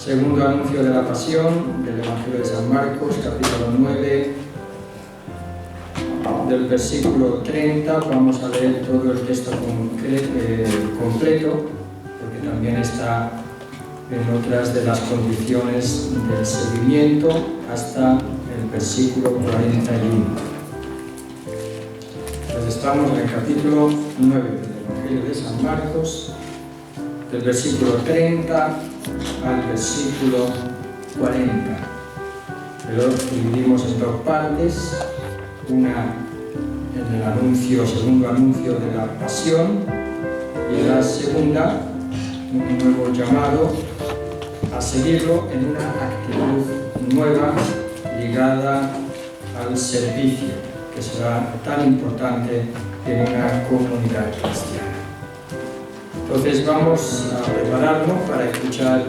Segundo anuncio de la pasión del Evangelio de San Marcos, capítulo 9, del versículo 30. Vamos a leer todo el texto completo, porque también está en otras de las condiciones del seguimiento, hasta el versículo 41. Entonces estamos en el capítulo 9 del Evangelio de San Marcos, del versículo 30 al versículo 40. Lo dividimos en dos partes, una en el segundo anuncio de la pasión, y la segunda, un nuevo llamado a seguirlo en una actitud nueva ligada al servicio, que será tan importante en una comunidad cristiana. Entonces vamos a prepararnos para escuchar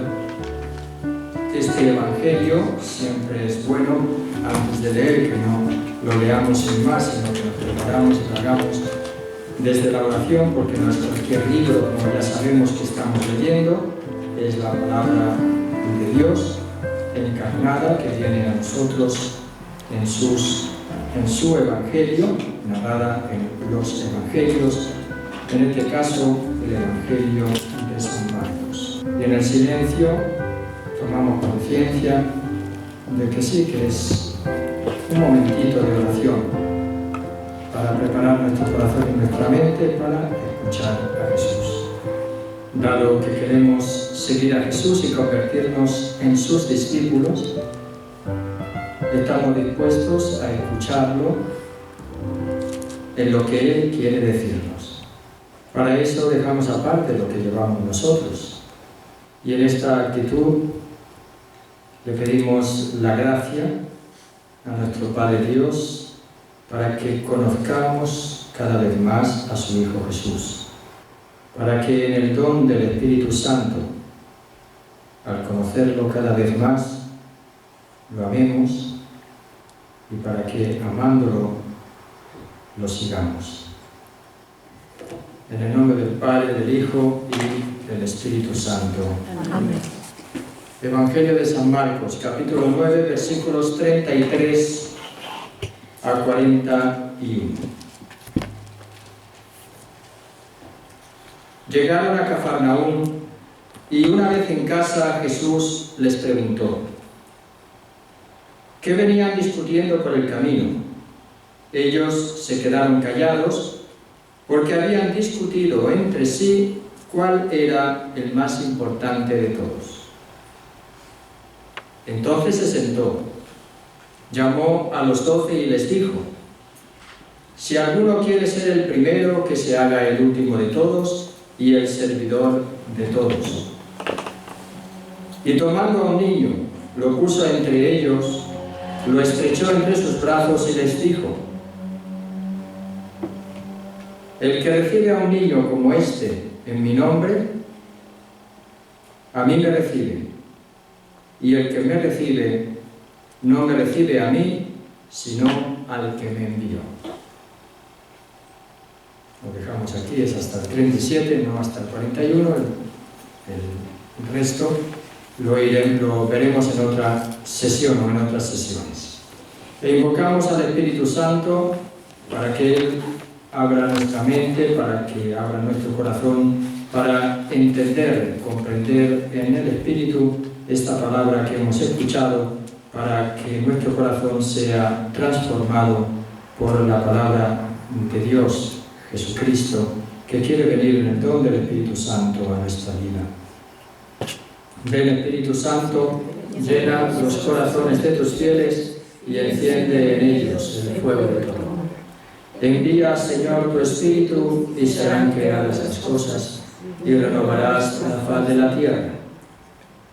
este Evangelio. Siempre es bueno, antes de leer, que no lo leamos sin más, sino que lo preparamos y lo hagamos desde la oración, porque no es cualquier libro, como ya sabemos que estamos leyendo, es la palabra de Dios encarnada que viene a nosotros en su Evangelio, narrada en los Evangelios, en este caso el Evangelio de San Marcos. Y en el silencio tomamos conciencia de que sí, que es un momentito de oración para preparar nuestro corazón y nuestra mente para escuchar a Jesús. Dado que queremos seguir a Jesús y convertirnos en sus discípulos, estamos dispuestos a escucharlo en lo que Él quiere decirnos. Para eso dejamos aparte lo que llevamos nosotros. Y en esta actitud le pedimos la gracia a nuestro Padre Dios para que conozcamos cada vez más a su Hijo Jesús. Para que en el don del Espíritu Santo, al conocerlo cada vez más, lo amemos, y para que amándolo lo sigamos. En el nombre del Padre, del Hijo y del Espíritu Santo. Amén. Evangelio de San Marcos, capítulo 9, versículos 33 a 41. Llegaron a Cafarnaúm y una vez en casa Jesús les preguntó: ¿qué venían discutiendo por el camino? Ellos se quedaron callados porque habían discutido entre sí cuál era el más importante de todos. Entonces se sentó, llamó a los 12 y les dijo: si alguno quiere ser el primero, que se haga el último de todos y el servidor de todos. Y tomando a un niño, lo puso entre ellos, lo estrechó entre sus brazos y les dijo: el que recibe a un niño como este en mi nombre, a mí me recibe, y el que me recibe, no me recibe a mí, sino al que me envió. Lo dejamos aquí, es hasta el 37, no hasta el 41, el resto lo veremos en otra sesión o en otras sesiones. E invocamos al Espíritu Santo para que Él abra nuestra mente, para que abra nuestro corazón, para entender, comprender en el Espíritu esta palabra que hemos escuchado, para que nuestro corazón sea transformado por la palabra de Dios, Jesucristo, que quiere venir en el don del Espíritu Santo a nuestra vida. Ven, Espíritu Santo, llena los corazones de tus fieles y enciende en ellos el fuego de tu amor. Envía, Señor, tu Espíritu y serán creadas las cosas y renovarás la faz de la tierra.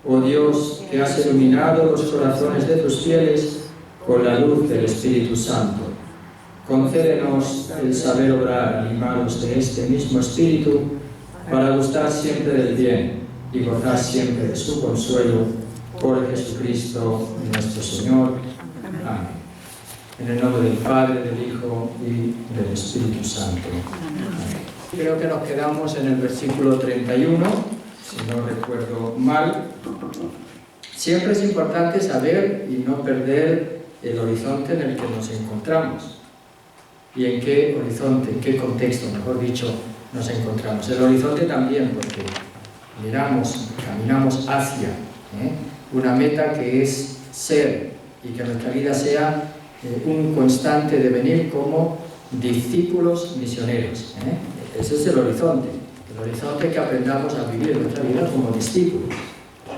Oh Dios, que has iluminado los corazones de tus fieles con la luz del Espíritu Santo, concédenos el saber obrar animados de este mismo Espíritu para gustar siempre del bien y gozar siempre de su consuelo, por Jesucristo nuestro Señor. Amén. En el nombre del Padre, del Hijo y del Espíritu Santo. Amén. Creo que nos quedamos en el versículo 31, si no recuerdo mal, Siempre es importante saber y no perder el horizonte en el que nos encontramos. ¿Y en qué horizonte, en qué contexto, mejor dicho, nos encontramos? El horizonte también, porque miramos, caminamos hacia una meta que es ser, y que nuestra vida sea un constante devenir como discípulos misioneros. Ese es el horizonte que aprendamos a vivir en nuestra vida como discípulos,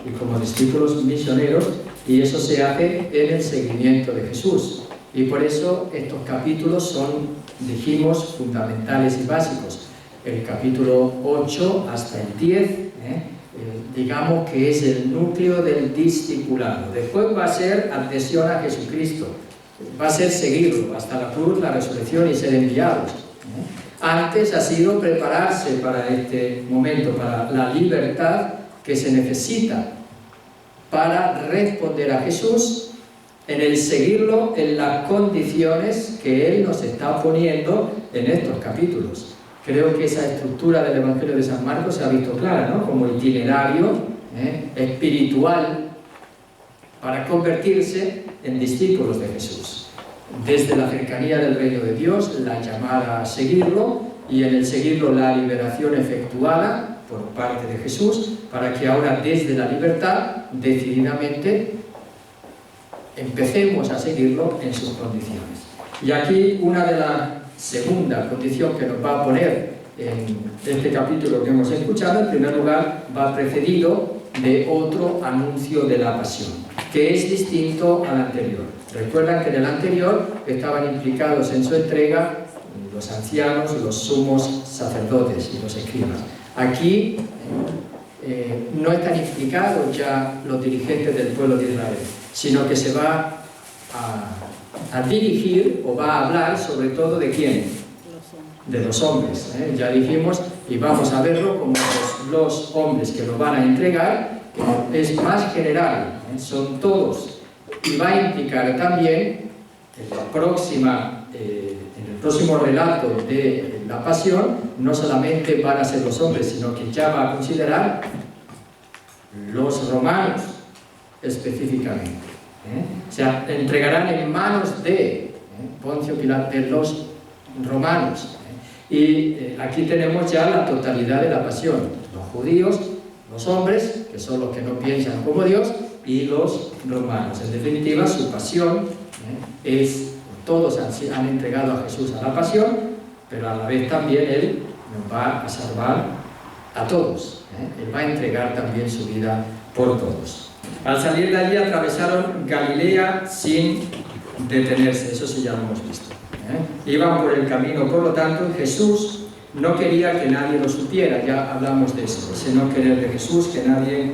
y como discípulos misioneros, y eso se hace en el seguimiento de Jesús. Y por eso estos capítulos son, dijimos, fundamentales y básicos. El capítulo 8 hasta el 10, digamos que es el núcleo del discipulado. Después va a ser adhesión a Jesucristo, va a ser seguirlo hasta la cruz, la resurrección y ser enviados. Antes ha sido prepararse para este momento, para la libertad que se necesita para responder a Jesús en el seguirlo en las condiciones que Él nos está poniendo en estos capítulos. Creo que esa estructura del Evangelio de San Marcos se ha visto clara, ¿no? Como itinerario espiritual para convertirse en discípulos de Jesús. Desde la cercanía del reino de Dios, la llamada a seguirlo, y en el seguirlo la liberación efectuada por parte de Jesús, para que ahora desde la libertad, decididamente, empecemos a seguirlo en sus condiciones. Y aquí una de las segunda condición que nos va a poner en este capítulo que hemos escuchado, en primer lugar, va precedido de otro anuncio de la pasión, que es distinto al anterior. Recuerdan que en el anterior estaban implicados en su entrega los ancianos, los sumos sacerdotes y los escribas. Aquí no están implicados ya los dirigentes del pueblo de Israel, sino que se va a dirigir o va a hablar sobre todo de quién, de los hombres. Ya dijimos, y vamos a verlo como los hombres que lo van a entregar, es más general, son todos, y va a implicar también en el próximo relato de la pasión, no solamente van a ser los hombres, sino que ya va a considerar los romanos específicamente. O sea, entregarán en manos de Poncio Pilato, de los romanos. Y aquí tenemos ya la totalidad de la pasión. Los judíos, los hombres, que son los que no piensan como Dios, y los romanos. En definitiva, su pasión es, todos han entregado a Jesús a la pasión, pero a la vez también Él nos va a salvar a todos. Él va a entregar también su vida por todos. Al salir de allí atravesaron Galilea sin detenerse, eso sí ya lo hemos visto. Iban por el camino, por lo tanto, Jesús no quería que nadie lo supiera, ya hablamos de eso, ese no querer de Jesús, que nadie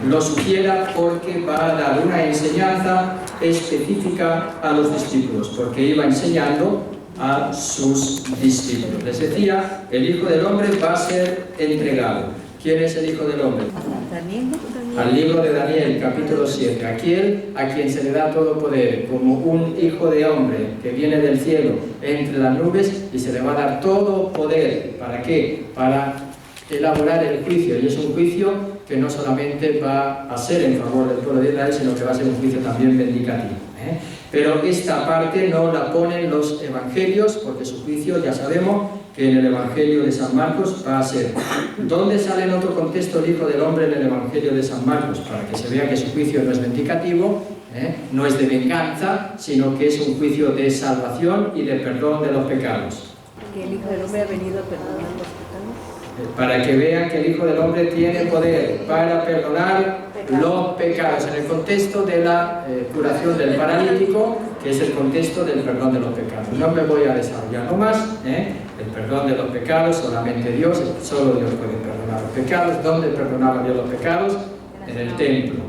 lo supiera, porque va a dar una enseñanza específica a los discípulos, porque iba enseñando a sus discípulos. Les decía, el Hijo del Hombre va a ser entregado. ¿Quién es el Hijo del Hombre? Al libro de Daniel, capítulo 7. Aquel a quien se le da todo poder, como un Hijo de Hombre que viene del cielo entre las nubes, y se le va a dar todo poder. ¿Para qué? Para elaborar el juicio. Y es un juicio que no solamente va a ser en favor del pueblo de Israel, sino que va a ser un juicio también vindicativo. Pero esta parte no la ponen los evangelios, porque su juicio, ya sabemos, que en el Evangelio de San Marcos va a ser. ¿Dónde sale en otro contexto el Hijo del Hombre en el Evangelio de San Marcos? Para que se vea que su juicio no es vindicativo, no es de venganza, sino que es un juicio de salvación y de perdón de los pecados. Que el Hijo del Hombre ha venido a perdonar los pecados. Para que vean que el Hijo del Hombre tiene poder para perdonar los pecados, en el contexto de la curación del paralítico, que es el contexto del perdón de los pecados. No me voy a desarrollarlo más. El perdón de los pecados, solamente Dios, solo Dios puede perdonar los pecados. ¿Dónde perdonaba Dios los pecados? En el templo.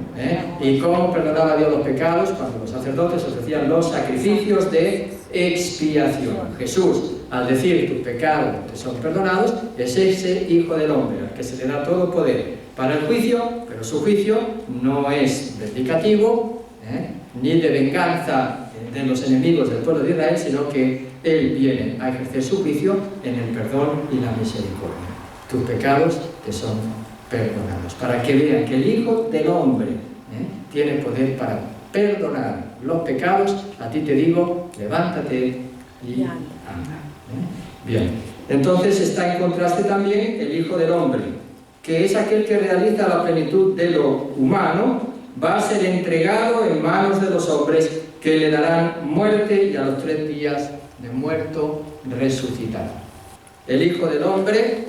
¿Y cómo perdonaba Dios los pecados? Cuando los sacerdotes ofrecían los sacrificios de expiación. Jesús, al decir tus pecados te son perdonados, es ese Hijo del Hombre al que se le da todo poder para el juicio, pero su juicio no es vindicativo, ni de venganza de los enemigos del pueblo de Israel, sino que Él viene a ejercer su juicio en el perdón y la misericordia. Tus pecados te son perdonados. Para que vean que el Hijo del Hombre tiene poder para perdonar los pecados, a ti te digo, levántate y anda. Bien, entonces está en contraste también el Hijo del Hombre, que es aquel que realiza la plenitud de lo humano, va a ser entregado en manos de los hombres, que le darán muerte y a los 3 días de muerto resucitará. El Hijo del Hombre,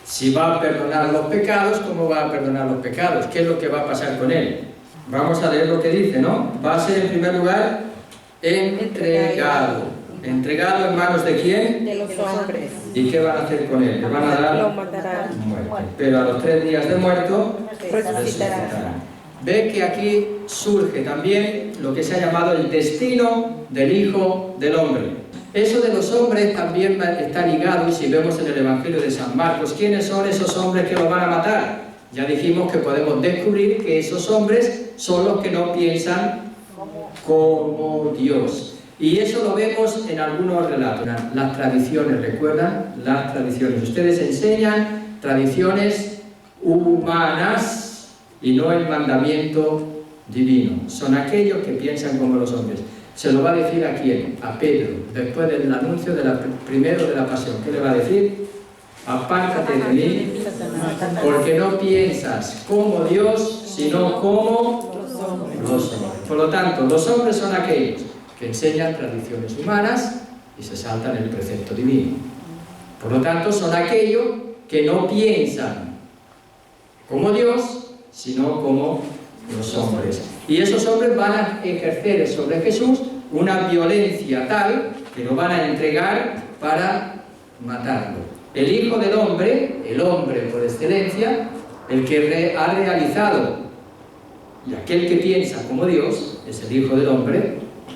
si va a perdonar los pecados, ¿cómo va a perdonar los pecados? ¿Qué es lo que va a pasar con él? Vamos a leer lo que dice, ¿no? Va a ser en primer lugar entregado. ¿Entregado en manos de quién? De los hombres. ¿Y qué van a hacer con él? Le van a dar Lo matarán. muerte. Pero a los 3 días de muerto Resucitará. Ve que aquí surge también lo que se ha llamado el destino del Hijo del Hombre. Eso de los hombres también está ligado, y si vemos en el Evangelio de San Marcos, ¿quiénes son esos hombres que lo van a matar? Ya dijimos que podemos descubrir que esos hombres son los que no piensan como Dios. Y eso lo vemos en algunos relatos. Las tradiciones, ¿recuerdan? Las tradiciones. Ustedes enseñan tradiciones humanas y no el mandamiento divino. Son aquellos que piensan como los hombres. Se lo va a decir ¿a quién? A Pedro, después del anuncio primero de la pasión. ¿Qué le va a decir? Apártate de mí, porque no piensas como Dios, sino como los hombres. Por lo tanto, los hombres son aquellos que enseñan tradiciones humanas y se saltan el precepto divino. Por lo tanto, son aquellos que no piensan como Dios, sino como los hombres. Y esos hombres van a ejercer sobre Jesús una violencia tal que lo van a entregar para matarlo. El Hijo del Hombre, el hombre por excelencia, el que ha realizado, y aquel que piensa como Dios, es el Hijo del Hombre,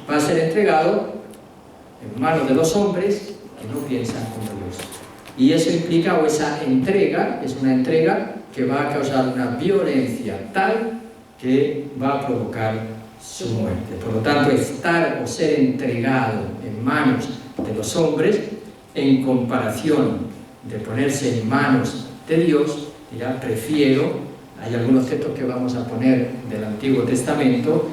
va a ser entregado en manos de los hombres que no piensan como Dios. Y eso implica, o esa entrega, es una entrega que va a causar una violencia tal que va a provocar su muerte. Por lo tanto, estar o ser entregado en manos de los hombres, en comparación de ponerse en manos de Dios, dirá, prefiero, hay algunos textos que vamos a poner del Antiguo Testamento,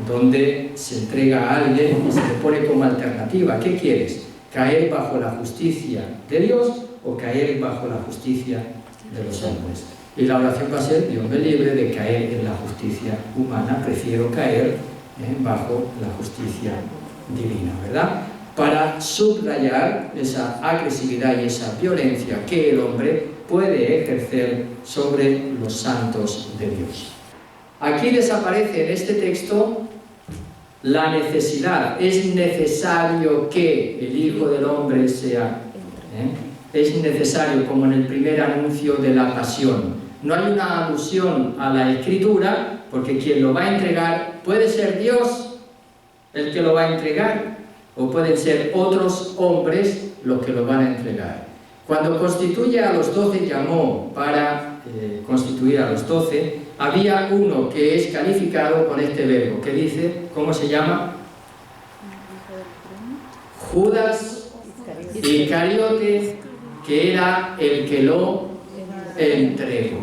donde se entrega a alguien y se le pone como alternativa. ¿Qué quieres? ¿Caer bajo la justicia de Dios o caer bajo la justicia de los hombres? Y la oración va a ser: Dios me libre de caer en la justicia humana, prefiero caer bajo la justicia divina, ¿verdad? Para subrayar esa agresividad y esa violencia que el hombre puede ejercer sobre los santos de Dios. Aquí desaparece en este texto la necesidad. Es necesario que el Hijo del Hombre sea. Es necesario, como en el primer anuncio de la pasión. No hay una alusión a la Escritura, porque quien lo va a entregar puede ser Dios el que lo va a entregar, o pueden ser otros hombres los que lo van a entregar. Cuando constituye a los 12, llamó para constituir a los 12, había uno que es calificado con este verbo, que dice, ¿cómo se llama? Judas Iscariote, que era el que lo entregó.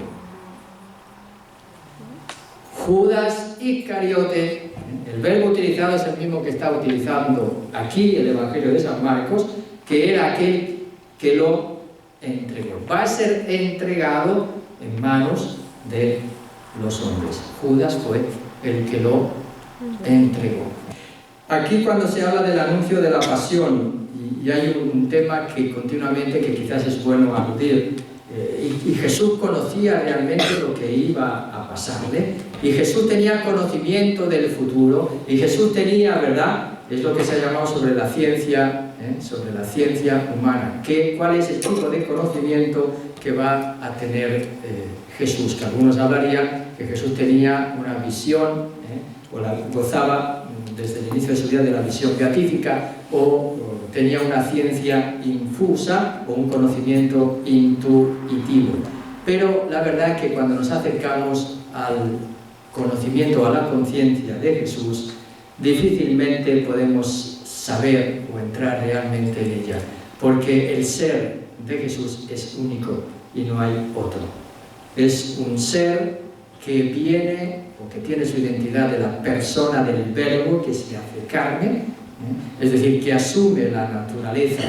Judas Iscariote, el verbo utilizado es el mismo que está utilizando aquí el Evangelio de San Marcos, que era aquel que lo entregó. Va a ser entregado en manos de los hombres. Judas fue el que lo entregó. Aquí, cuando se habla del anuncio de la pasión, y hay un tema que continuamente, que quizás es bueno aludir, y Jesús conocía realmente lo que iba a pasarle, y Jesús tenía conocimiento del futuro, y Jesús tenía, ¿verdad?, es lo que se ha llamado sobre la ciencia humana. ¿Cuál es el tipo de conocimiento que va a tener Jesús? Que algunos hablarían que Jesús tenía una visión, o la gozaba desde el inicio de su vida de la visión beatífica, o tenía una ciencia infusa o un conocimiento intuitivo. Pero la verdad es que cuando nos acercamos al conocimiento, a la conciencia de Jesús, difícilmente podemos saber o entrar realmente en ella, porque el ser de Jesús es único y no hay otro. Es un ser que viene o que tiene su identidad de la persona del Verbo que se hace carne, es decir, que asume la naturaleza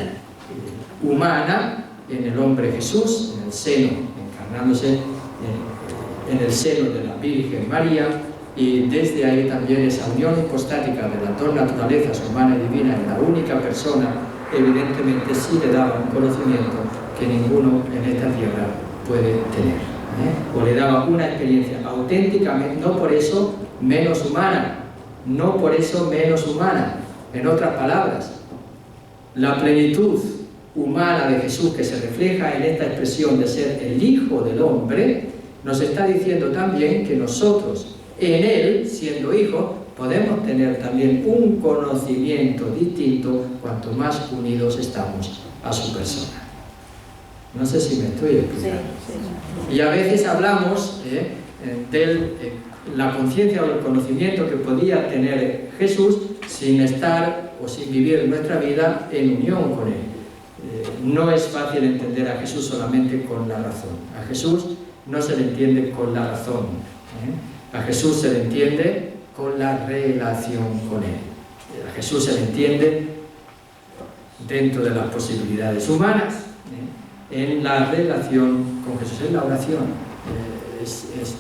humana en el hombre Jesús, en el seno, encarnándose en el seno de la Virgen María, y desde ahí también esa unión hipostática de las dos naturalezas, humana y divina, en la única persona, evidentemente sí le daba un conocimiento que ninguno en esta tierra puede tener, o le daba una experiencia auténticamente, no por eso menos humana, no por eso menos humana. En otras palabras, la plenitud humana de Jesús que se refleja en esta expresión de ser el Hijo del Hombre, nos está diciendo también que nosotros, en Él, siendo hijos, podemos tener también un conocimiento distinto cuanto más unidos estamos a su persona. No sé si me estoy explicando. Sí. Y a veces hablamos de la conciencia o el conocimiento que podía tener Jesús sin estar o sin vivir nuestra vida en unión con Él. No es fácil entender a Jesús solamente con la razón. A Jesús no se le entiende con la razón. A Jesús se le entiende con la relación con Él. A Jesús se le entiende dentro de las posibilidades humanas, en la relación con Jesús, en la oración.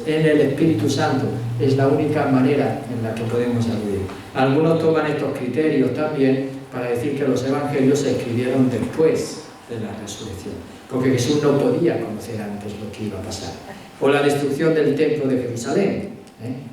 En el Espíritu Santo es la única manera en la que podemos acudir. Algunos toman estos criterios también para decir que los evangelios se escribieron después de la resurrección, porque Jesús no podía conocer antes lo que iba a pasar. O la destrucción del templo de Jerusalén,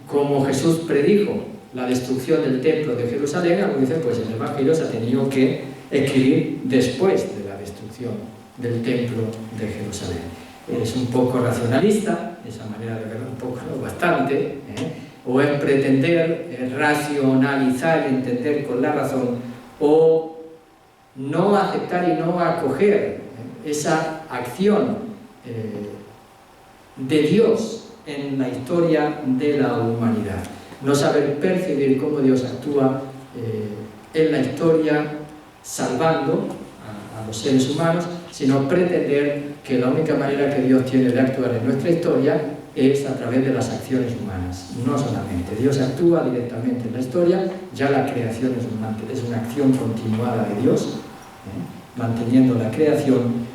como Jesús predijo la destrucción del templo de Jerusalén, algunos dicen, pues el evangelio se ha tenido que escribir después de la destrucción del templo de Jerusalén. Es un poco racionalista, esa manera de verlo, un poco, no, bastante, o es pretender racionalizar y entender con la razón, o no aceptar y no acoger esa acción de Dios en la historia de la humanidad. No saber percibir cómo Dios actúa en la historia salvando a los seres humanos, sino pretender que la única manera que Dios tiene de actuar en nuestra historia es a través de las acciones humanas. No solamente. Dios actúa directamente en la historia, ya la creación es una acción continuada de Dios, manteniendo la creación.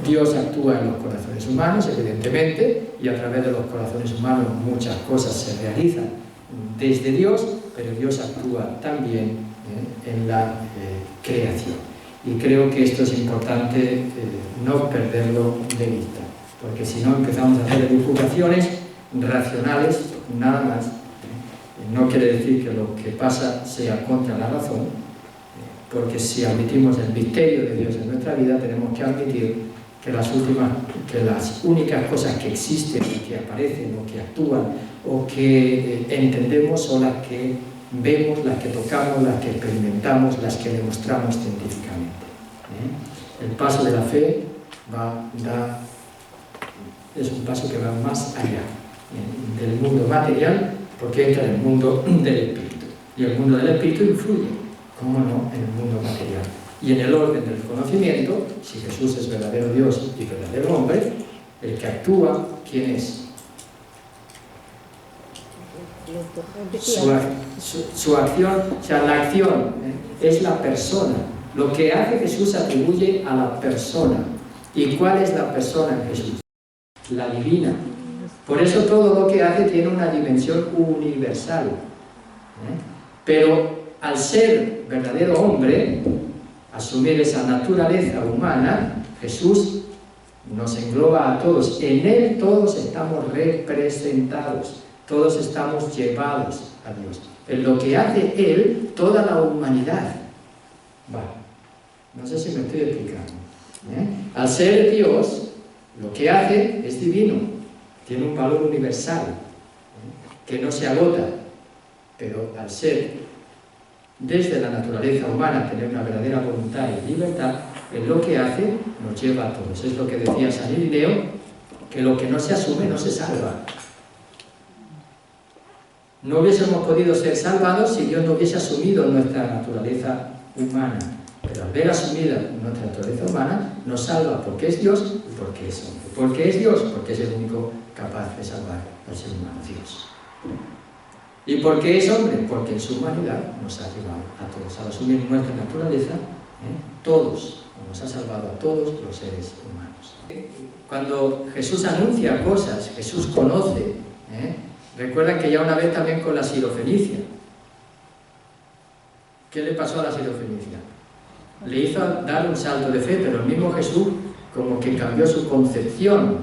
Dios actúa en los corazones humanos, evidentemente, y a través de los corazones humanos muchas cosas se realizan desde Dios, pero Dios actúa también en la creación. Y creo que esto es importante no perderlo de vista, porque si no empezamos a hacer elucubraciones racionales, nada más. No quiere decir que lo que pasa sea contra la razón, porque si admitimos el misterio de Dios en nuestra vida, tenemos que admitir que las únicas cosas que existen, que aparecen, o que actúan, o que entendemos son las que vemos, las que tocamos, las que experimentamos, las que demostramos científicamente. El paso de la fe es un paso que va más allá del mundo material, porque entra en el mundo del espíritu. Y el mundo del espíritu influye, cómo no, en el mundo material. Y en el orden del conocimiento, si Jesús es verdadero Dios y verdadero hombre, el que actúa, ¿quién es? Su acción, o sea, la acción es la persona. Lo que hace Jesús se atribuye a la persona. ¿Y cuál es la persona en Jesús? La divina. Por eso todo lo que hace tiene una dimensión universal. Pero al ser verdadero hombre, asumir esa naturaleza humana, Jesús nos engloba a todos. En Él todos estamos representados. Todos estamos llevados a Dios. En lo que hace Él, toda la humanidad. No sé si me estoy explicando. Al ser Dios, lo que hace es divino. Tiene un valor universal, que no se agota. Pero al ser, desde la naturaleza humana, tener una verdadera voluntad y libertad, en lo que hace nos lleva a todos. Es lo que decía San Irineo, que lo que no se asume no se salva. No hubiésemos podido ser salvados si Dios no hubiese asumido nuestra naturaleza humana. Pero al haber asumido nuestra naturaleza humana, nos salva porque es Dios y porque es hombre. ¿Por qué es Dios? Porque es el único capaz de salvar al ser humano, Dios. ¿Y por qué es hombre? Porque en su humanidad nos ha llevado a todos. Al asumir nuestra naturaleza, todos, nos ha salvado a todos los seres humanos. Cuando Jesús anuncia cosas, Jesús conoce, recuerdan que ya una vez también con la sirofenicia. ¿Qué le pasó a la sirofenicia? Le hizo dar un salto de fe, pero el mismo Jesús como que cambió su concepción,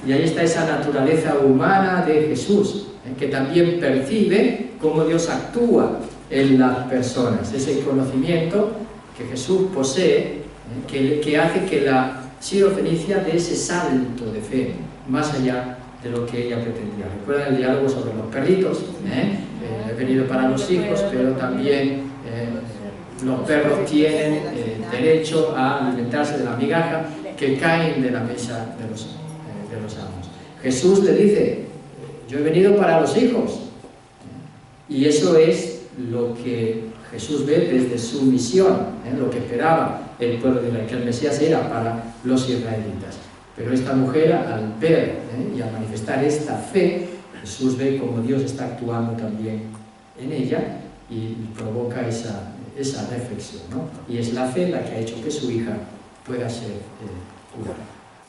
y ahí está esa naturaleza humana de Jesús, que también percibe cómo Dios actúa en las personas, ese conocimiento que Jesús posee, que hace que la sirofenicia dé ese salto de fe, más allá de lo que ella pretendía. Recuerdan el diálogo sobre los perritos, he venido para los hijos, pero también los perros tienen derecho a alimentarse de la migaja que caen de la mesa de los amos. Jesús le dice, yo he venido para los hijos, y eso es lo que Jesús ve desde su misión, lo que esperaba el pueblo de Israel, que el Mesías era para los israelitas. Pero esta mujer, al ver y al manifestar esta fe, Jesús ve cómo Dios está actuando también en ella y provoca esa reflexión, ¿no? Y es la fe la que ha hecho que su hija pueda ser curada.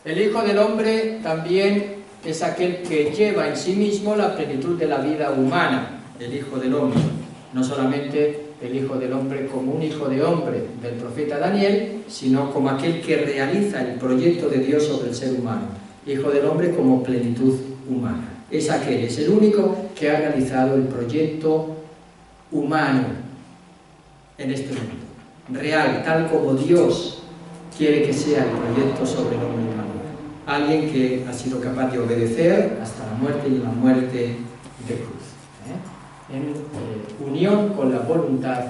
El Hijo del Hombre también es aquel que lleva en sí mismo la plenitud de la vida humana, el Hijo del Hombre. No solamente el Hijo del Hombre como un hijo de hombre del profeta Daniel, sino como aquel que realiza el proyecto de Dios sobre el ser humano. Hijo del Hombre como plenitud humana. Es aquel, es el único que ha realizado el proyecto humano en este mundo. Real, tal como Dios quiere que sea el proyecto sobre el hombre humano. Alguien que ha sido capaz de obedecer hasta la muerte y la muerte de cruz. En unión con la voluntad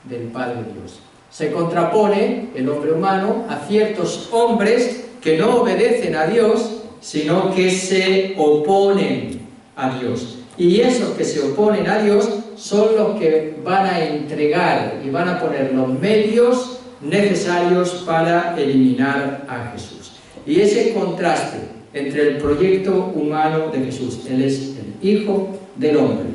del Padre Dios. Se contrapone el hombre humano a ciertos hombres que no obedecen a Dios, sino que se oponen a Dios. Y esos que se oponen a Dios son los que van a entregar y van a poner los medios necesarios para eliminar a Jesús. Y ese contraste entre el proyecto humano de Jesús, Él es el Hijo del Hombre,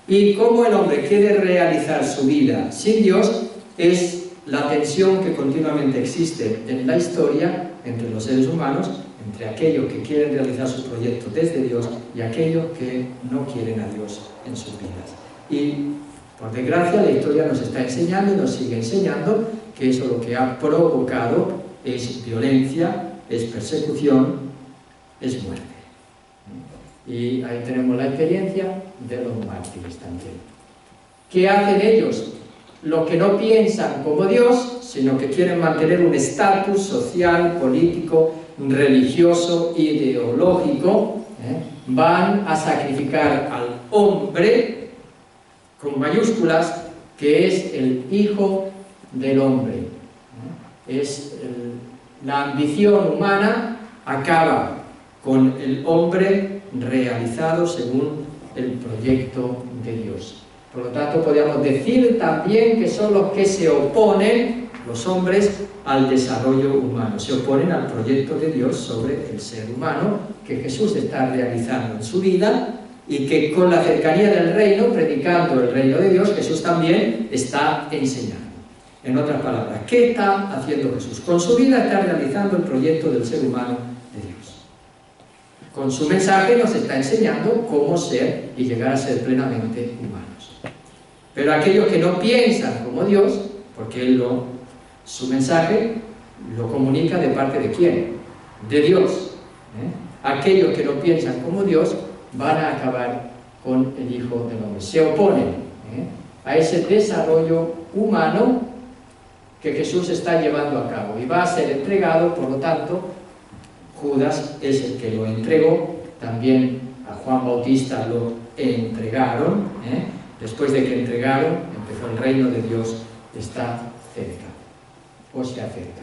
y cómo el hombre quiere realizar su vida sin Dios, es la tensión que continuamente existe en la historia entre los seres humanos, entre aquellos que quieren realizar su proyecto desde Dios y aquellos que no quieren a Dios en sus vidas. Y por desgracia la historia nos está enseñando y nos sigue enseñando que eso lo que ha provocado es violencia, es persecución, es muerte. Y ahí tenemos la experiencia de los mártires también. ¿Qué hacen ellos? Los que no piensan como Dios, sino que quieren mantener un estatus social, político, religioso, ideológico, van a sacrificar al hombre, con mayúsculas, que es el Hijo del Hombre. La ambición humana acaba con el hombre realizado según el proyecto de Dios. Por lo tanto, podríamos decir también que son los que se oponen, los hombres, al desarrollo humano. Se oponen al proyecto de Dios sobre el ser humano que Jesús está realizando en su vida y que con la cercanía del reino, predicando el reino de Dios, Jesús también está enseñando. En otras palabras, ¿qué está haciendo Jesús? Con su vida está realizando el proyecto del ser humano de Dios. Con su mensaje nos está enseñando cómo ser y llegar a ser plenamente humanos. Pero aquellos que no piensan como Dios, porque su mensaje lo comunica de parte de ¿quién? De Dios. Aquellos que no piensan como Dios van a acabar con el Hijo del Hombre. Se oponen a ese desarrollo humano que Jesús está llevando a cabo y va a ser entregado. Por lo tanto, Judas es el que lo entregó, también a Juan Bautista lo entregaron, después de que entregaron, empezó el reino de Dios, está cerca, o se acerca.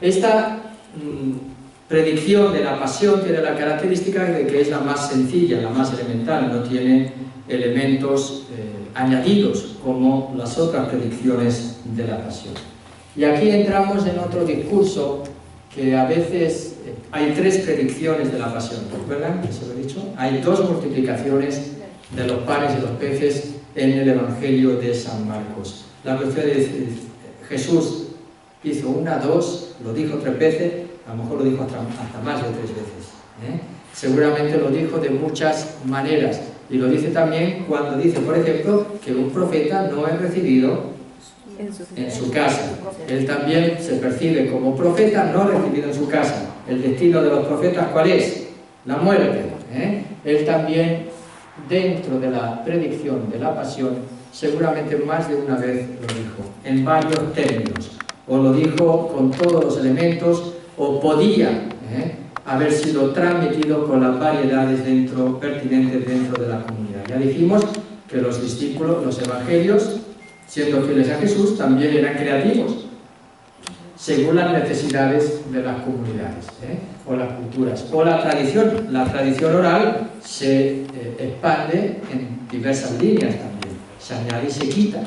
Esta predicción de la pasión tiene la característica de que es la más sencilla, la más elemental, no tiene elementos añadidos, como las otras predicciones de la pasión. Y aquí entramos en otro discurso que a veces hay 3 predicciones de la pasión, ¿recuerdan? Eso lo he dicho. Hay 2 multiplicaciones de los panes y los peces en el Evangelio de San Marcos. La cuestión es, Jesús hizo 1, 2, lo dijo 3 veces, a lo mejor lo dijo hasta más de 3 veces. Seguramente lo dijo de muchas maneras, y lo dice también cuando dice, por ejemplo, que un profeta no es recibido en su casa. Él también se percibe como profeta no recibido en su casa. El destino de los profetas, ¿cuál es? La muerte. Él también, dentro de la predicción de la pasión, seguramente más de una vez lo dijo, en varios términos. O lo dijo con todos los elementos, o podía haber sido transmitido con las variedades pertinentes dentro de la comunidad. Ya dijimos que los discípulos, los evangelios, siendo fieles a Jesús, también eran creativos, según las necesidades de las comunidades, o las culturas, o la tradición. La tradición oral se expande en diversas líneas también, se añade y se quita,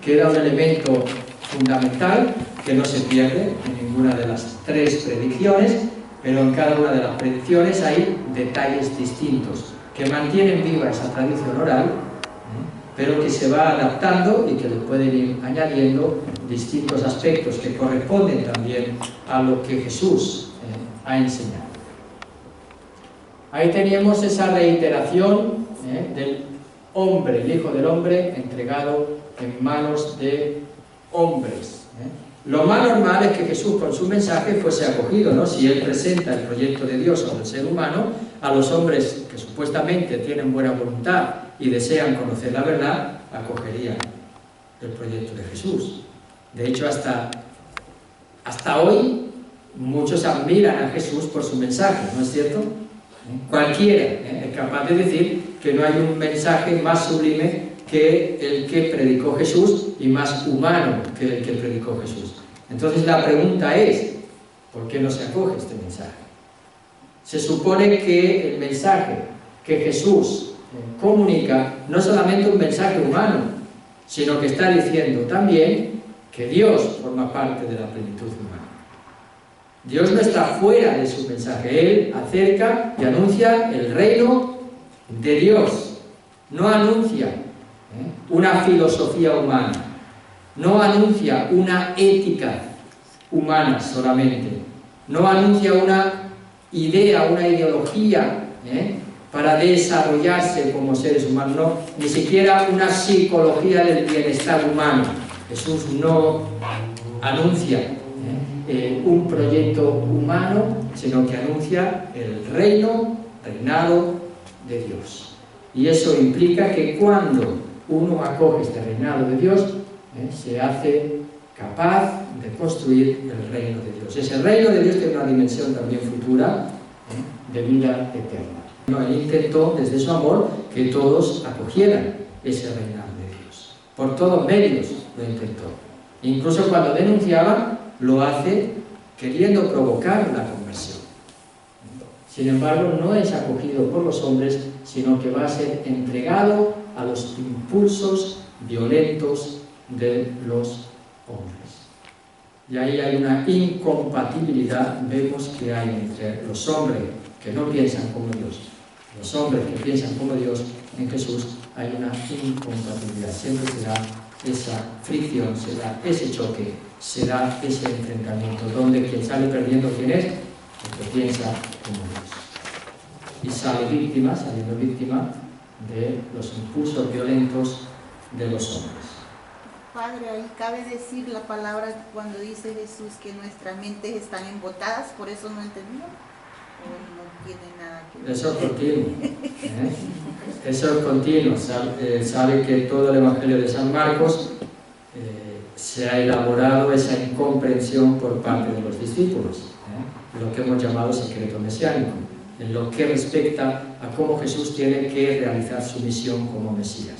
queda un elemento fundamental que no se pierde en ninguna de las 3 predicciones, pero en cada una de las predicciones hay detalles distintos que mantienen viva esa tradición oral, pero que se va adaptando y que le pueden ir añadiendo distintos aspectos que corresponden también a lo que Jesús ha enseñado. Ahí teníamos esa reiteración del hombre, el Hijo del Hombre, entregado en manos de hombres. Lo más normal es que Jesús con su mensaje fuese acogido, ¿no? Si Él presenta el proyecto de Dios sobre el ser humano, a los hombres que supuestamente tienen buena voluntad y desean conocer la verdad, acogerían el proyecto de Jesús. De hecho, hasta hoy, muchos admiran a Jesús por su mensaje, ¿no es cierto? Cualquiera es capaz de decir que no hay un mensaje más sublime que el que predicó Jesús y más humano que el que predicó Jesús. Entonces la pregunta es, ¿por qué no se acoge este mensaje? Se supone que el mensaje que Jesús comunica no es solamente un mensaje humano, sino que está diciendo también que Dios forma parte de la plenitud humana. Dios no está fuera de su mensaje, Él acerca y anuncia el reino de Dios, no anuncia una filosofía humana, no anuncia una ética humana solamente, no anuncia una idea, una ideología para desarrollarse como seres humanos, no, ni siquiera una psicología del bienestar humano. Jesús no anuncia un proyecto humano, sino que anuncia el reinado de Dios. Y eso implica que cuando uno acoge este reinado de Dios, se hace capaz de construir el reino de Dios. Ese reino de Dios tiene una dimensión también futura, de vida eterna. Él intentó, desde su amor, que todos acogieran ese reinado de Dios. Por todos medios lo intentó. Incluso cuando denunciaba, lo hace queriendo provocar la conversión. Sin embargo, no es acogido por los hombres, sino que va a ser entregado a los impulsos violentos de los hombres. Y ahí hay una incompatibilidad, vemos que hay entre los hombres que no piensan como Dios, los hombres que piensan como Dios. En Jesús hay una incompatibilidad, siempre será esa fricción, será ese choque, será ese enfrentamiento, donde quien sale perdiendo, ¿quién es? El que piensa como Dios. Y saliendo víctima de los impulsos violentos de los hombres. Padre, ahí cabe decir la palabra cuando dice Jesús que nuestras mentes están embotadas, por eso no entendemos, o no tiene nada que ver. Eso es continuo. Eso es continuo. Sabe que todo el Evangelio de San Marcos se ha elaborado esa incomprensión por parte de los discípulos, lo que hemos llamado secreto mesiánico, en lo que respecta a cómo Jesús tiene que realizar su misión como Mesías.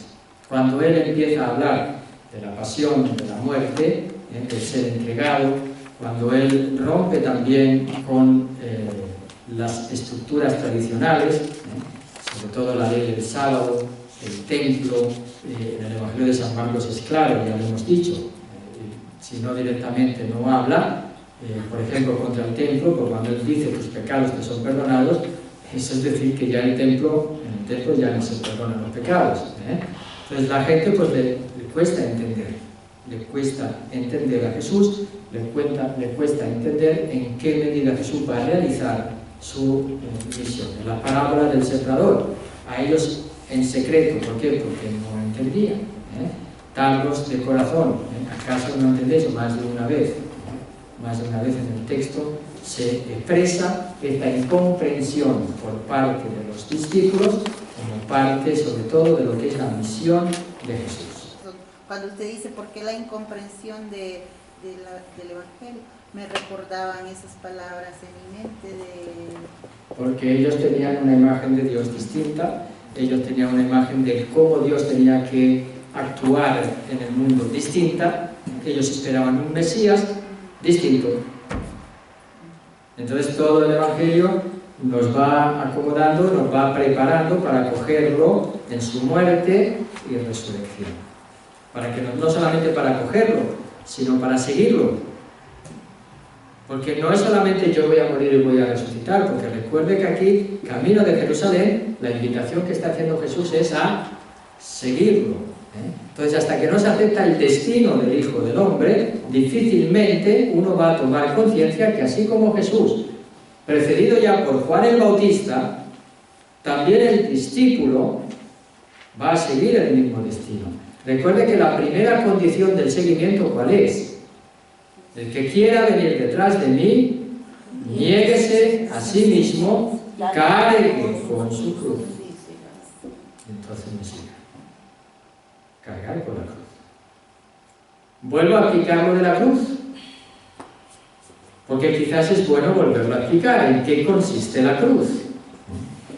Cuando Él empieza a hablar de la pasión, de la muerte, del ser entregado, cuando Él rompe también con las estructuras tradicionales, sobre todo la ley del sábado, el templo en el Evangelio de San Marcos es claro, ya lo hemos dicho. Si no directamente no habla, por ejemplo, contra el templo, porque cuando él dice tus pecados te son perdonados, eso es decir que ya en el templo ya no se perdonan los pecados. Entonces la gente pues le cuesta entender a Jesús, le cuesta entender en qué medida Jesús va a realizar su misión. En la parábola del sembrador, a ellos en secreto, ¿por qué? Porque no entendían. Tardos de corazón, ¿acaso no entendéis? Más de una vez en el texto se expresa esta incomprensión por parte de los discípulos como parte sobre todo de lo que es la misión de Jesús. Cuando usted dice por qué la incomprensión del Evangelio, me recordaban esas palabras en mi mente Porque ellos tenían una imagen de Dios distinta, ellos tenían una imagen de cómo Dios tenía que actuar en el mundo distinta, ellos esperaban un Mesías distinto. Entonces todo el Evangelio nos va acomodando, nos va preparando para acogerlo en su muerte y resurrección. Para que no solamente para acogerlo, sino para seguirlo. Porque no es solamente yo voy a morir y voy a resucitar, porque recuerde que aquí, camino de Jerusalén, la invitación que está haciendo Jesús es a seguirlo. Entonces, hasta que no se acepta el destino del Hijo del Hombre, difícilmente uno va a tomar conciencia que así como Jesús, precedido ya por Juan el Bautista, también el discípulo va a seguir el mismo destino. Recuerde que la primera condición del seguimiento, ¿cuál es? El que quiera venir detrás de mí, niéguese a sí mismo, cargue con su cruz. Entonces me siga. Cargar con la cruz. Vuelvo a explicar lo de la cruz, porque quizás es bueno volverlo a explicar. ¿En qué consiste la cruz?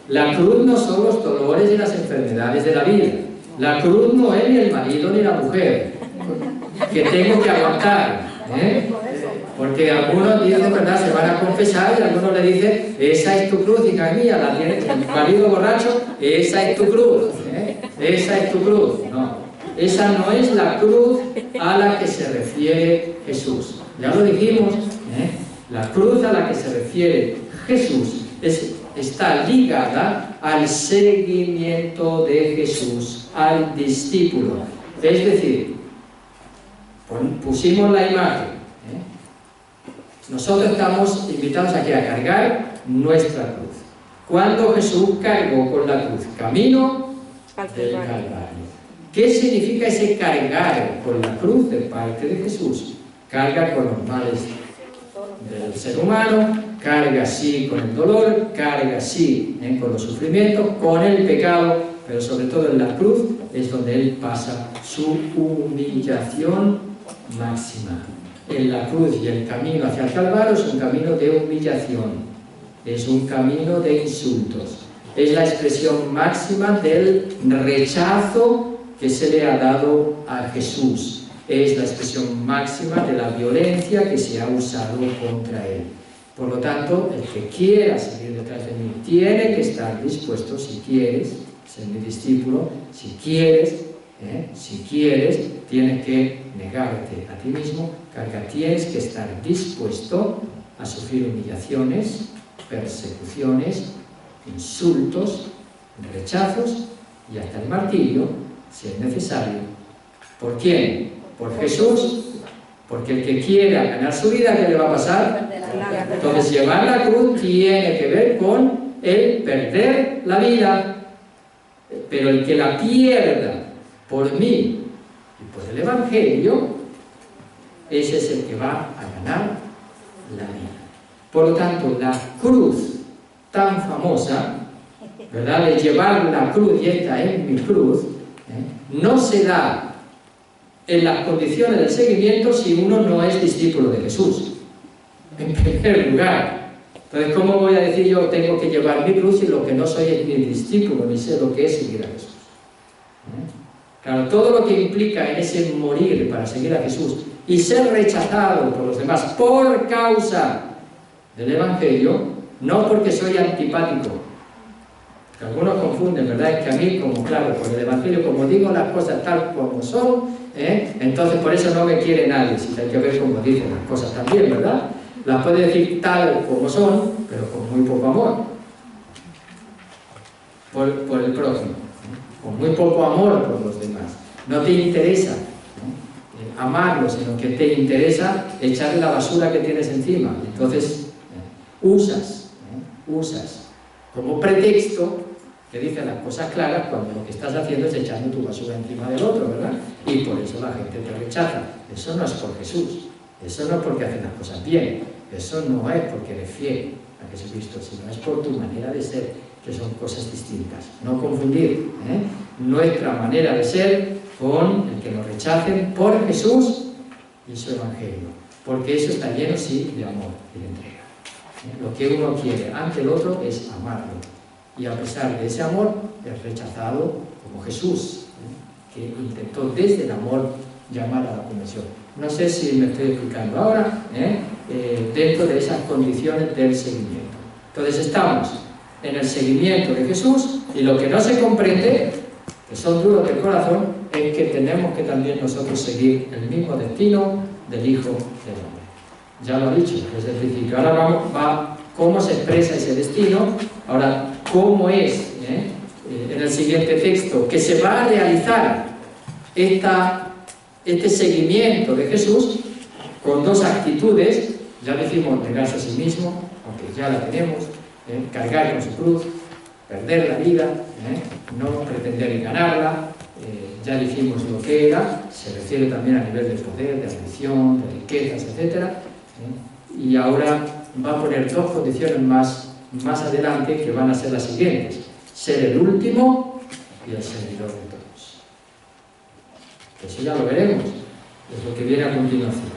La cruz no son los dolores y las enfermedades de la vida. La cruz no es ni el marido ni la mujer que tengo que aguantar, porque algunos dicen, ¿verdad?, se van a confesar y algunos le dicen, esa es tu cruz, hija mía, la tiene el marido borracho, esa es tu cruz, esa es tu cruz. No, esa no es la cruz a la que se refiere Jesús. Ya lo dijimos, la cruz a la que se refiere Jesús está ligada al seguimiento de Jesús, al discípulo. Es decir, pusimos la imagen. Nosotros estamos invitados aquí a cargar nuestra cruz. ¿Cuándo Jesús cargó con la cruz? Camino del Calvario. ¿Qué significa ese cargar con la cruz de parte de Jesús? Carga con los males del ser humano, carga sí con el dolor, carga sí con los sufrimientos, con el pecado, pero sobre todo en la cruz es donde Él pasa su humillación máxima. En la cruz y el camino hacia el Calvario es un camino de humillación, es un camino de insultos, es la expresión máxima del rechazo que se le ha dado a Jesús, es la expresión máxima de la violencia que se ha usado contra Él. Por lo tanto, el que quiera seguir detrás de mí tiene que estar dispuesto, si quieres ser mi discípulo, si quieres, tienes que negarte a ti mismo, tienes que estar dispuesto a sufrir humillaciones, persecuciones, insultos, rechazos y hasta el martirio, si es necesario. ¿Por quién? Por Jesús. Porque el que quiera ganar su vida, ¿qué le va a pasar? Entonces, llevar la cruz tiene que ver con el perder la vida. Pero el que la pierda por mí y por el Evangelio, ese es el que va a ganar la vida. Por lo tanto, la cruz tan famosa, ¿verdad?, de llevar la cruz, y esta es mi cruz, no se da en las condiciones del seguimiento si uno no es discípulo de Jesús, en primer lugar. Entonces, ¿cómo voy a decir yo tengo que llevar mi cruz si lo que no soy es mi discípulo, ni sé lo que es seguir a Jesús? Claro, todo lo que implica en ese morir para seguir a Jesús y ser rechazado por los demás por causa del Evangelio, no porque soy antipático, Que algunos confunden, ¿verdad? Es que a mí, como claro, por el Evangelio, como digo las cosas tal como son, entonces por eso no me quiere nadie. Si hay que ver cómo dicen las cosas también, ¿verdad? Las puede decir tal como son, pero con muy poco amor por el prójimo, con muy poco amor por los demás. No te interesa amarlo, sino que te interesa echarle la basura que tienes encima. Entonces usas como pretexto que dicen las cosas claras cuando lo que estás haciendo es echando tu basura encima del otro, ¿verdad? Y por eso la gente te rechaza. Eso no es por Jesús, eso no es porque haces las cosas bien, eso no es porque eres fiel a Jesucristo, sino es por tu manera de ser, que son cosas distintas. No confundir nuestra manera de ser con el que nos rechacen por Jesús y su Evangelio, porque eso está lleno, sí, de amor y de entrega. Lo que uno quiere ante el otro es amarlo, y a pesar de ese amor es rechazado como Jesús, que intentó desde el amor llamar a la conversión. No sé si me estoy explicando ahora, dentro de esas condiciones del seguimiento. Entonces estamos en el seguimiento de Jesús, y lo que no se comprende, que son duros del corazón, es que tenemos que también nosotros seguir el mismo destino del Hijo del Hombre. Ya lo he dicho desde el principio. Ahora va cómo se expresa ese destino. Ahora, cómo es, en el siguiente texto, que se va a realizar este seguimiento de Jesús con dos actitudes. Ya decimos negarse a sí mismo, aunque ya la tenemos, cargar con su cruz, perder la vida, no pretender ganarla. Ya dijimos lo que era, se refiere también a nivel de poder, de ambición, de riquezas, etc. Y ahora va a poner dos condiciones más adelante, que van a ser las siguientes: ser el último y el servidor de todos. Eso ya lo veremos, es lo que viene a continuación.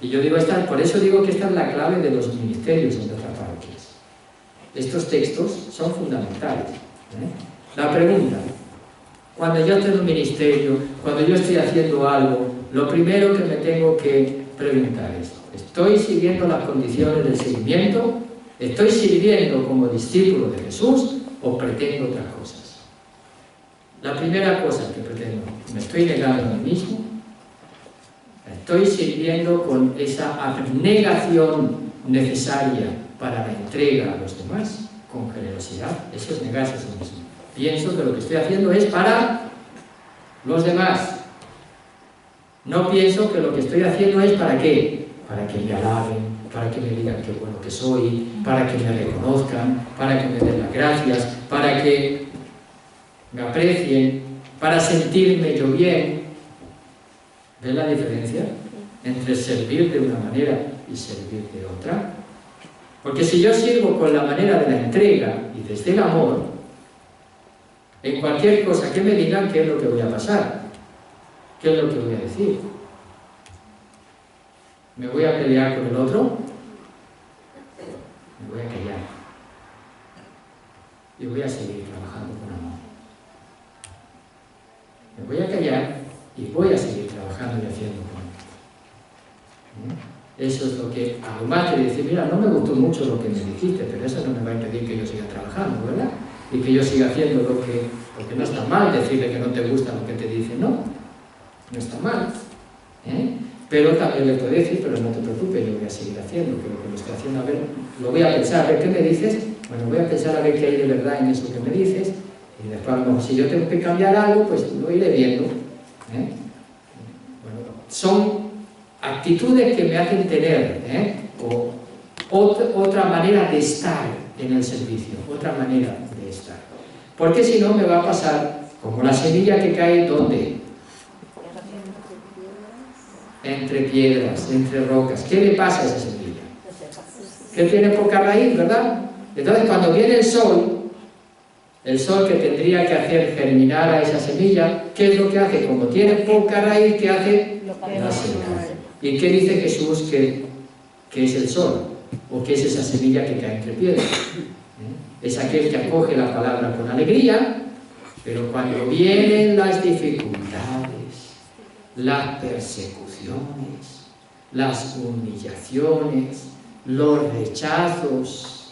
Y yo digo, por eso digo que esta es la clave de los ministerios en nuestras parroquias. Estos textos son fundamentales. La pregunta: cuando yo estoy en un ministerio, cuando yo estoy haciendo algo, lo primero que me tengo que preguntar es: ¿estoy siguiendo las condiciones del seguimiento? ¿Estoy sirviendo como discípulo de Jesús o pretendo otras cosas? La primera cosa que pretendo: ¿me estoy negando a mí mismo? ¿Estoy sirviendo con esa abnegación necesaria para la entrega a los demás? Con generosidad. Eso es negarse a sí mismo. Pienso que lo que estoy haciendo es para los demás. No pienso que lo que estoy haciendo es ¿para qué? Para que me alaben, para que me digan qué bueno que soy, para que me reconozcan, para que me den las gracias, para que me aprecien, para sentirme yo bien. ¿Ves la diferencia entre servir de una manera y servir de otra? Porque si yo sirvo con la manera de la entrega y desde el amor, en cualquier cosa que me digan, ¿qué es lo que voy a pasar? ¿Qué es lo que voy a decir? ¿Me voy a pelear con el otro? Me voy a callar. Y voy a seguir trabajando con amor. Me voy a callar y voy a seguir trabajando y haciendo con amor. Eso es lo que, además de decir, mira, no me gustó mucho lo que me dijiste, pero eso no me va a impedir que yo siga trabajando, ¿verdad? Y que yo siga haciendo lo que... Porque no está mal decirle que no te gusta lo que te dice, no está mal. Pero también le puedo decir, pero no te preocupes, yo voy a seguir haciendo, que lo que lo estoy haciendo, a ver, lo voy a pensar, a ver qué me dices, bueno, voy a pensar a ver qué hay de verdad en eso que me dices, y después a lo mejor si yo tengo que cambiar algo, pues lo iré viendo. Bueno, son actitudes que me hacen tener otra manera de estar en el servicio, otra manera de estar. Porque si no me va a pasar como la semilla que cae, ¿dónde? Entre piedras, entre rocas. ¿Qué le pasa a esa semilla? Que tiene poca raíz, ¿verdad? Entonces cuando viene el sol que tendría que hacer germinar a esa semilla, ¿qué es lo que hace? Como tiene poca raíz, ¿qué hace? La seca. ¿Y qué dice Jesús que es el sol? ¿O qué es esa semilla que cae entre piedras? Es aquel que acoge la palabra con alegría, pero cuando vienen las dificultades, las persecuciones, las humillaciones, los rechazos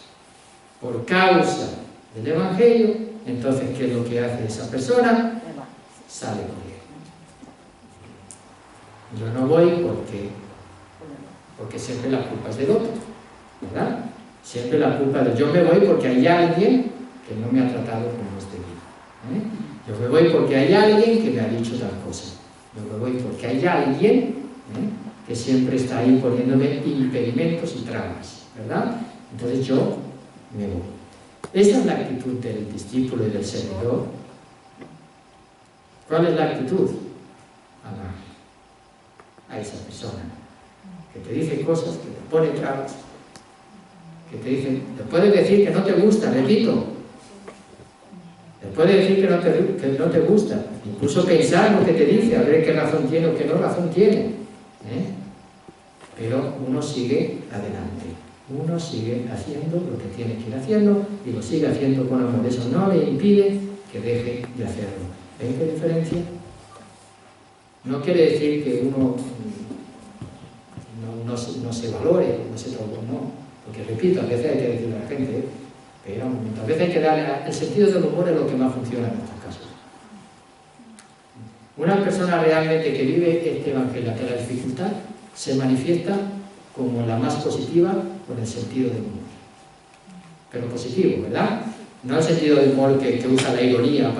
por causa del Evangelio, entonces, ¿qué es lo que hace esa persona? Sale corriendo. Yo no voy porque siempre la culpa es del otro, ¿verdad? Siempre la culpa es de yo me voy porque hay alguien que no me ha tratado como es debido. Yo me voy porque hay alguien que me ha dicho tal cosa. Yo me voy porque hay alguien que siempre está ahí poniéndome impedimentos y trabas, ¿verdad? Entonces yo me voy. Esa es la actitud del discípulo y del servidor. ¿Cuál es la actitud? Amar a esa persona que te dice cosas, que te pone trabas, que te dicen, te puede decir que no te gusta, repito, te puede decir que no te gusta, incluso pensar lo que te dice, a ver qué razón tiene o qué no razón tiene, pero uno sigue adelante, uno sigue haciendo lo que tiene que ir haciendo y lo sigue haciendo con amor. Eso no le impide que deje de hacerlo. ¿Ven qué diferencia? No quiere decir que uno no se valore, no se trabaje, no. Porque repito, a veces hay que decirle a la gente, pero un momento, a veces hay que darle, el sentido del humor es lo que más funciona en estos casos. Una persona realmente que vive este evangelio ante la dificultad se manifiesta como la más positiva con el sentido del humor. Pero positivo, ¿verdad? No el sentido del humor que usa la ironía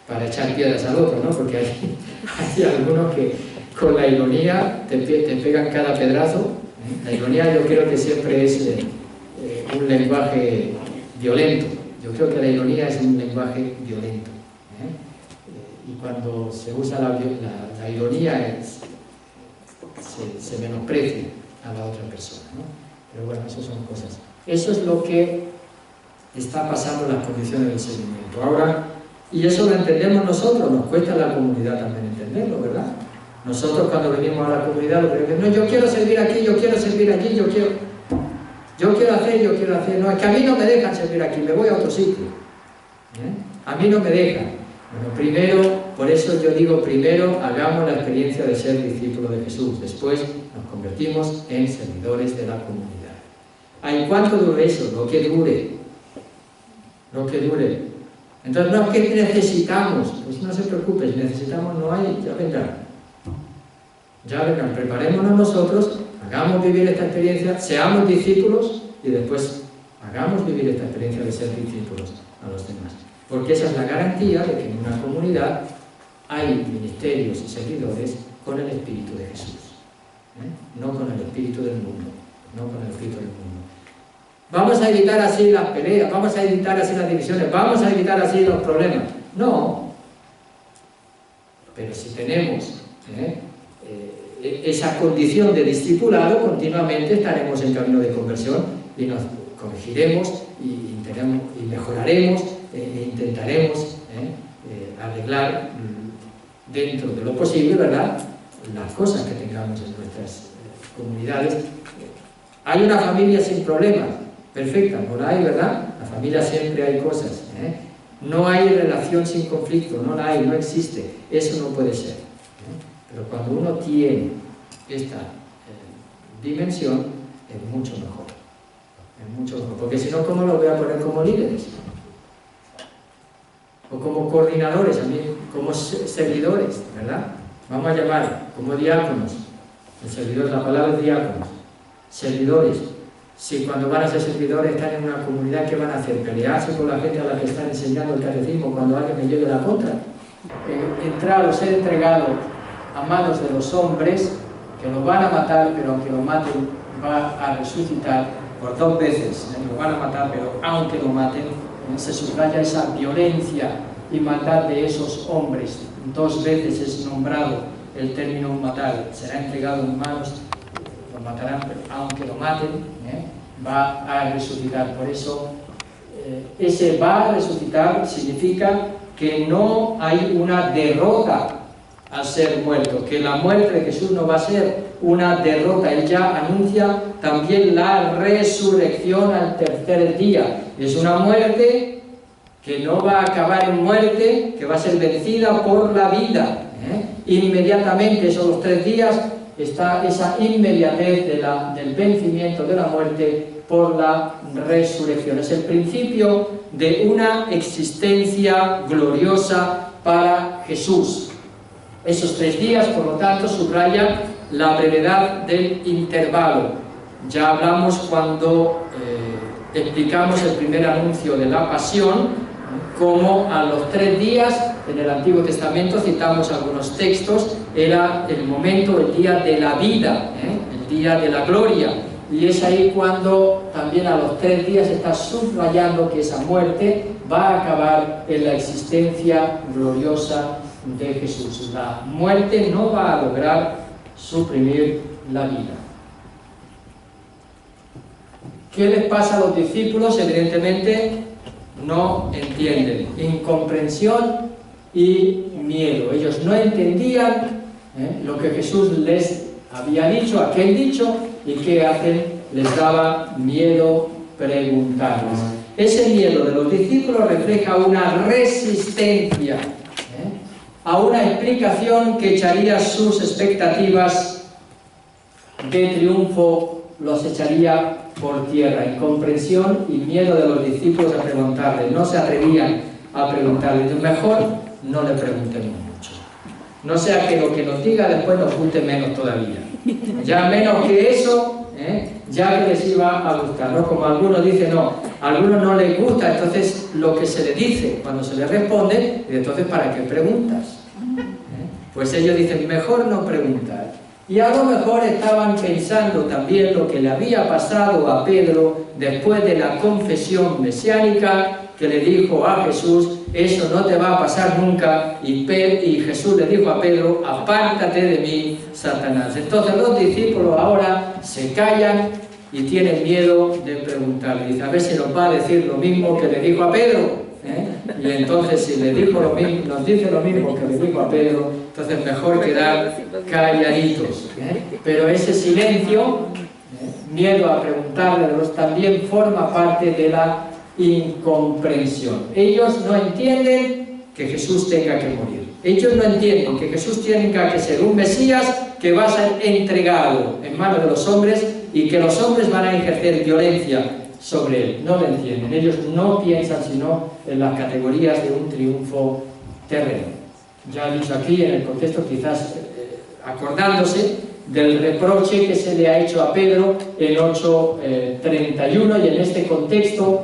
para echar piedras al otro, ¿no? Porque hay algunos que con la ironía te pegan cada pedrazo. La ironía yo creo que siempre es un lenguaje violento. Yo creo que la ironía es un lenguaje violento. Y cuando se usa la ironía se menosprecia a la otra persona, ¿no? Pero bueno, eso son cosas. Eso es lo que está pasando en las condiciones del seguimiento. Ahora, y eso lo entendemos nosotros, nos cuesta a la comunidad también entenderlo, ¿verdad? Nosotros cuando venimos a la comunidad lo que no, yo quiero servir aquí, yo quiero servir allí, yo quiero hacer, no, es que a mí no me dejan servir aquí, me voy a otro sitio. A mí no me dejan. Bueno, primero, por eso yo digo, primero hagamos la experiencia de ser discípulos de Jesús, después nos convertimos en servidores de la comunidad. ¿Ay, cuánto dure eso? Lo que dure. Lo que dure. Entonces, no es que necesitamos, pues no se preocupe, si necesitamos no hay, ya vendrán. Ya vendrán, preparémonos nosotros, hagamos vivir esta experiencia, seamos discípulos y después hagamos vivir esta experiencia de ser discípulos a los demás. Porque esa es la garantía de que en una comunidad hay ministerios y servidores con el Espíritu de Jesús, no con el Espíritu del mundo, no con el Espíritu del mundo. Vamos a evitar así las peleas, vamos a evitar así las divisiones, vamos a evitar así los problemas. No. Pero si tenemos esa condición de discipulado, continuamente estaremos en camino de conversión y nos corregiremos y mejoraremos e intentaremos arreglar dentro de lo posible, ¿verdad?, las cosas que tengamos en nuestras comunidades. Hay una familia sin problemas, perfecta, no la hay, ¿verdad? La familia siempre hay cosas, No hay relación sin conflicto, no la hay, no existe, eso no puede ser. Pero cuando uno tiene esta dimensión, es mucho mejor. Es mucho mejor. Porque si no, ¿cómo lo voy a poner como líderes? O como coordinadores, a mí, como servidores, ¿verdad? Vamos a llamar como diáconos. El servidor, la palabra es diáconos. Servidores. Si cuando van a ser servidores están en una comunidad, ¿qué van a hacer? ¿Pelearse con la gente a la que están enseñando el catecismo cuando alguien me lleve la contra? Entrar o ser entregado a manos de los hombres, que lo van a matar, pero aunque lo maten, va a resucitar por 2 veces. Lo van a matar, pero aunque lo maten, se subraya esa violencia y maldad de esos hombres. 2 veces es nombrado el término matar. Será entregado en manos, lo matarán, pero aunque lo maten, va a resucitar. Por eso, ese va a resucitar significa que no hay una derrota al ser muerto, que la muerte de Jesús no va a ser una derrota. Él ya anuncia también la resurrección al 3er día. Es una muerte que no va a acabar en muerte, que va a ser vencida por la vida. Inmediatamente, esos 3 días, está esa inmediatez del vencimiento de la muerte por la resurrección. Es el principio de una existencia gloriosa para Jesús. Esos 3 días, por lo tanto, subrayan la brevedad del intervalo. Ya hablamos cuando explicamos el primer anuncio de la pasión, como a los 3 días, en el Antiguo Testamento citamos algunos textos, era el momento, el día de la vida, el día de la gloria. Y es ahí cuando también a los 3 días está subrayando que esa muerte va a acabar en la existencia gloriosa de Jesús. La muerte no va a lograr suprimir la vida. ¿Qué les pasa a los discípulos? Evidentemente no entienden. Incomprensión y miedo. Ellos no entendían lo que Jesús les había dicho, aquel dicho, y ¿qué hacen? Les daba miedo preguntarles. Ese miedo de los discípulos refleja una resistencia a una explicación que echaría sus expectativas de triunfo, los echaría por tierra. Incomprensión y miedo de los discípulos a preguntarle. No se atrevían a preguntarle. Mejor no le preguntemos mucho. No sea que lo que nos diga después nos guste menos todavía. Ya menos que eso, ya que les iba a gustar, ¿no? Como algunos dicen, no, a algunos no les gusta, entonces lo que se le dice, cuando se le responde, y entonces ¿para qué preguntas? Pues ellos dicen, mejor no preguntar. Y a lo mejor estaban pensando también lo que le había pasado a Pedro después de la confesión mesiánica, que le dijo a Jesús, eso no te va a pasar nunca, y Jesús le dijo a Pedro, apártate de mí, Satanás. Entonces los discípulos ahora se callan y tienen miedo de preguntarle. Dice, a ver si nos va a decir lo mismo que le dijo a Pedro. Y entonces si le dijo lo mismo, nos dice lo mismo que le dijo a Pedro, entonces mejor quedar calladitos. Pero ese silencio, miedo a preguntarle, también forma parte de la incomprensión. Ellos no entienden que Jesús tenga que morir. Ellos no entienden que Jesús tenga que ser un Mesías que va a ser entregado en manos de los hombres y que los hombres van a ejercer violencia sobre él. No lo entienden. Ellos no piensan sino en las categorías de un triunfo terreno. Ya he dicho aquí en el contexto, quizás acordándose del reproche que se le ha hecho a Pedro en 8:31, y en este contexto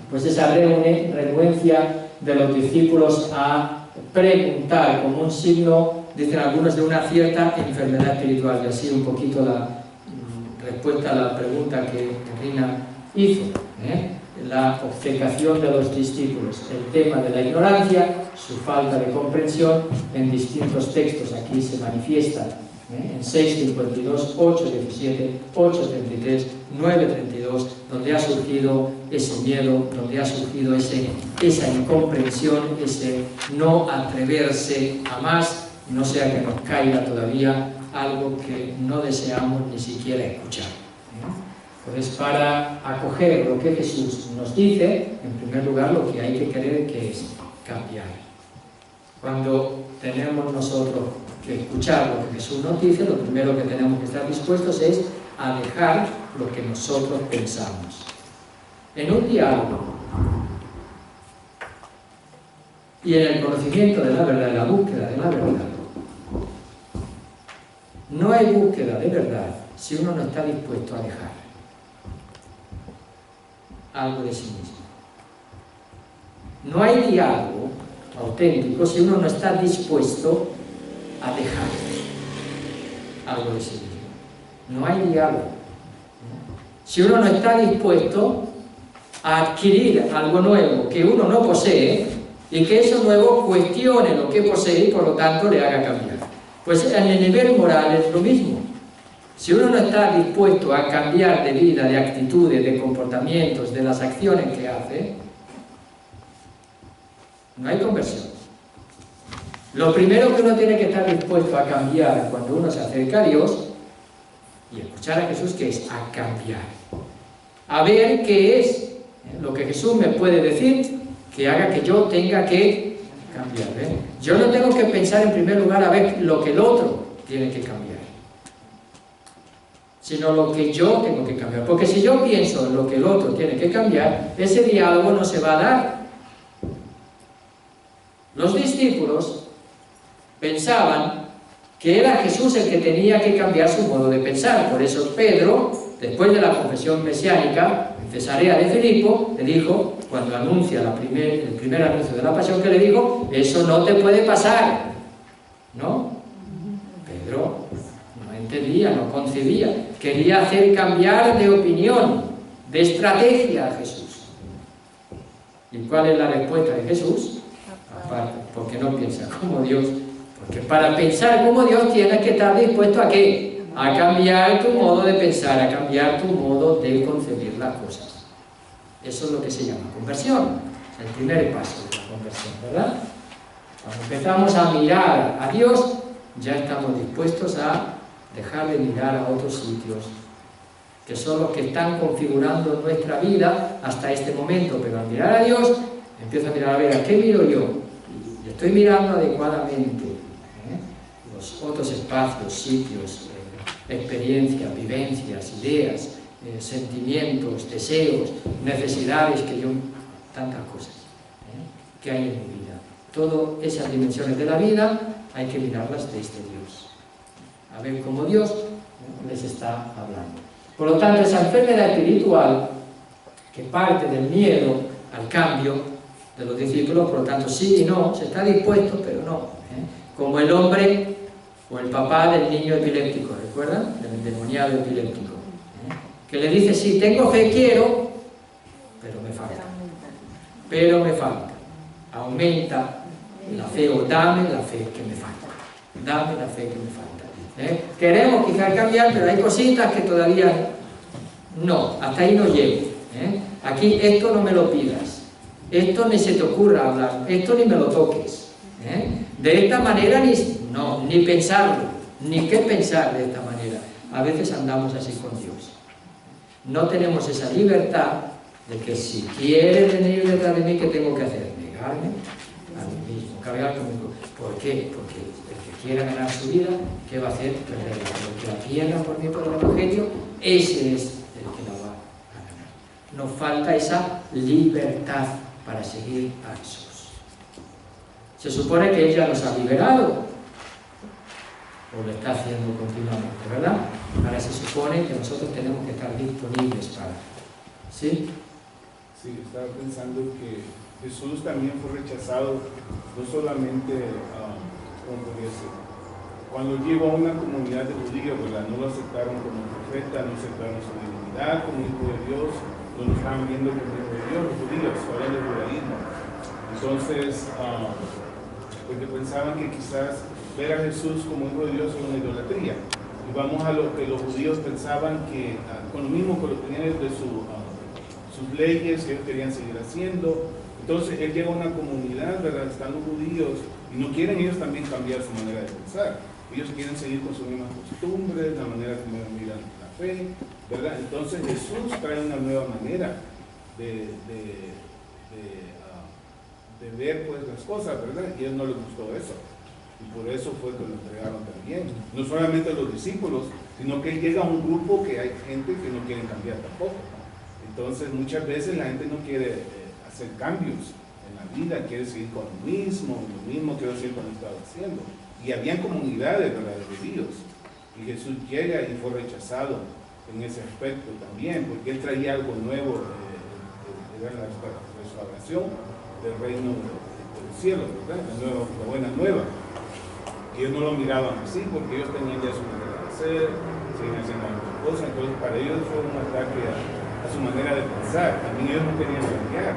pues esa renuencia de los discípulos a preguntar como un signo, dicen algunos, de una cierta enfermedad espiritual. Y así un poquito la respuesta a la pregunta que Rina hizo, la obcecación de los discípulos, el tema de la ignorancia, su falta de comprensión en distintos textos. Aquí se manifiesta en 6:52, 8:17, 8:33, 9:32, donde ha surgido ese miedo, donde ha surgido esa incomprensión, ese no atreverse a más, no sea que nos caiga todavía algo que no deseamos ni siquiera escuchar. Entonces, para acoger lo que Jesús nos dice, en primer lugar lo que hay que querer que es cambiar. Cuando tenemos nosotros que escuchar lo que Jesús nos dice, lo primero que tenemos que estar dispuestos es a dejar lo que nosotros pensamos. En un diálogo y en el conocimiento de la verdad, en la búsqueda de la verdad, no hay búsqueda de verdad si uno no está dispuesto a dejar algo de sí mismo. No hay diálogo auténtico si uno no está dispuesto a dejar algo de sí mismo. No hay diálogo. Si uno no está dispuesto a adquirir algo nuevo que uno no posee y que eso nuevo cuestione lo que posee y por lo tanto le haga cambiar. Pues en el nivel moral es lo mismo. Si uno no está dispuesto a cambiar de vida, de actitudes, de comportamientos, de las acciones que hace, no hay conversión. Lo primero que uno tiene que estar dispuesto a cambiar cuando uno se acerca a Dios y escuchar a Jesús, que es a cambiar. A ver qué es lo que Jesús me puede decir que haga que yo tenga que cambiar. Yo no tengo que pensar en primer lugar a ver lo que el otro tiene que cambiar, sino lo que yo tengo que cambiar. Porque si yo pienso en lo que el otro tiene que cambiar, ese diálogo no se va a dar. Los discípulos pensaban que era Jesús el que tenía que cambiar su modo de pensar. Por eso Pedro, después de la confesión mesiánica en Cesarea de Filipo, le dijo, cuando anuncia el primer anuncio de la pasión, que le dijo: eso no te puede pasar, ¿no? Pedro no entendía, no concebía, quería hacer cambiar de opinión, de estrategia a Jesús. ¿Y cuál es la respuesta de Jesús? Aparte, porque no piensa como Dios. Porque para pensar como Dios tienes que estar dispuesto a ¿qué? A cambiar tu modo de pensar, a cambiar tu modo de concebir las cosas. Eso es lo que se llama conversión, el primer paso de la conversión, ¿verdad? Cuando empezamos a mirar a Dios, ya estamos dispuestos a dejar de mirar a otros sitios, que son los que están configurando nuestra vida hasta este momento. Pero al mirar a Dios, empiezo a mirar, a ver, ¿a qué miro yo? Y estoy mirando adecuadamente los otros espacios, sitios, experiencias, vivencias, ideas, sentimientos, deseos, necesidades, tantas cosas que hay en mi vida. Todas esas dimensiones de la vida hay que mirarlas desde Dios, a ver cómo Dios les está hablando. Por lo tanto, esa enfermedad espiritual, que parte del miedo al cambio de los discípulos, por lo tanto sí y no, se está dispuesto, pero no. Como el hombre o el papá del niño epiléptico, ¿recuerdan? Del endemoniado epiléptico, que le dice: sí, tengo fe, quiero, pero me falta. Pero me falta. Aumenta la fe, o dame la fe que me falta. Dame la fe que me falta. Queremos quizás cambiar, pero hay cositas que todavía no, hasta ahí no llego. Aquí esto no me lo pidas, esto ni se te ocurra hablar, esto ni me lo toques. De esta manera ni pensarlo, ni qué pensar de esta manera. A veces andamos así con Dios. No tenemos esa libertad de que si quiere venir detrás de mí, ¿qué tengo que hacer? Negarme a mí mismo, cargar conmigo. ¿Por qué? Porque el que quiera ganar su vida, ¿qué va a hacer? Perderla. Pero el que la pierda por mí, por el Evangelio, ese es el que la va a ganar. Nos falta esa libertad para seguir a Jesús. Se supone que ella nos ha liberado, o lo está haciendo continuamente, ¿verdad? Ahora se supone que nosotros tenemos que estar disponibles para... ¿Sí? Sí, estaba pensando que Jesús también fue rechazado, no solamente, ¿cómo podría ser? Cuando llegó a una comunidad de judíos, ¿verdad? No lo aceptaron como profeta, no aceptaron su divinidad como hijo de Dios, no lo estaban viendo como hijo de Dios, los judíos, hablando del judaísmo. Entonces, porque pensaban que quizás ver a Jesús como hijo de Dios era una idolatría. Y vamos a lo que los judíos pensaban que, con lo mismo que lo tenían de sus leyes, que ellos querían seguir haciendo. Entonces, él llega a una comunidad, ¿verdad? Están los judíos, y no quieren ellos también cambiar su manera de pensar. Ellos quieren seguir con sus mismas costumbres, la manera como miran la fe, ¿verdad? Entonces, Jesús trae una nueva manera de ver pues las cosas, ¿verdad? Y a ellos no les gustó eso. Y por eso fue que lo entregaron también. No solamente los discípulos, sino que llega a un grupo que hay gente que no quiere cambiar tampoco. Entonces muchas veces la gente no quiere hacer cambios en la vida, quiere seguir con lo mismo quiere seguir con lo que estaba haciendo. Y habían comunidades, ¿verdad?, de judíos. Y Jesús llega y fue rechazado en ese aspecto también, porque él traía algo nuevo, era la restauración del reino del cielo, ¿verdad? La buena nueva. Ellos no lo miraban así porque ellos tenían ya su manera de hacer, seguían haciendo otras cosas, entonces para ellos fue un ataque a su manera de pensar. También ellos no querían cambiar.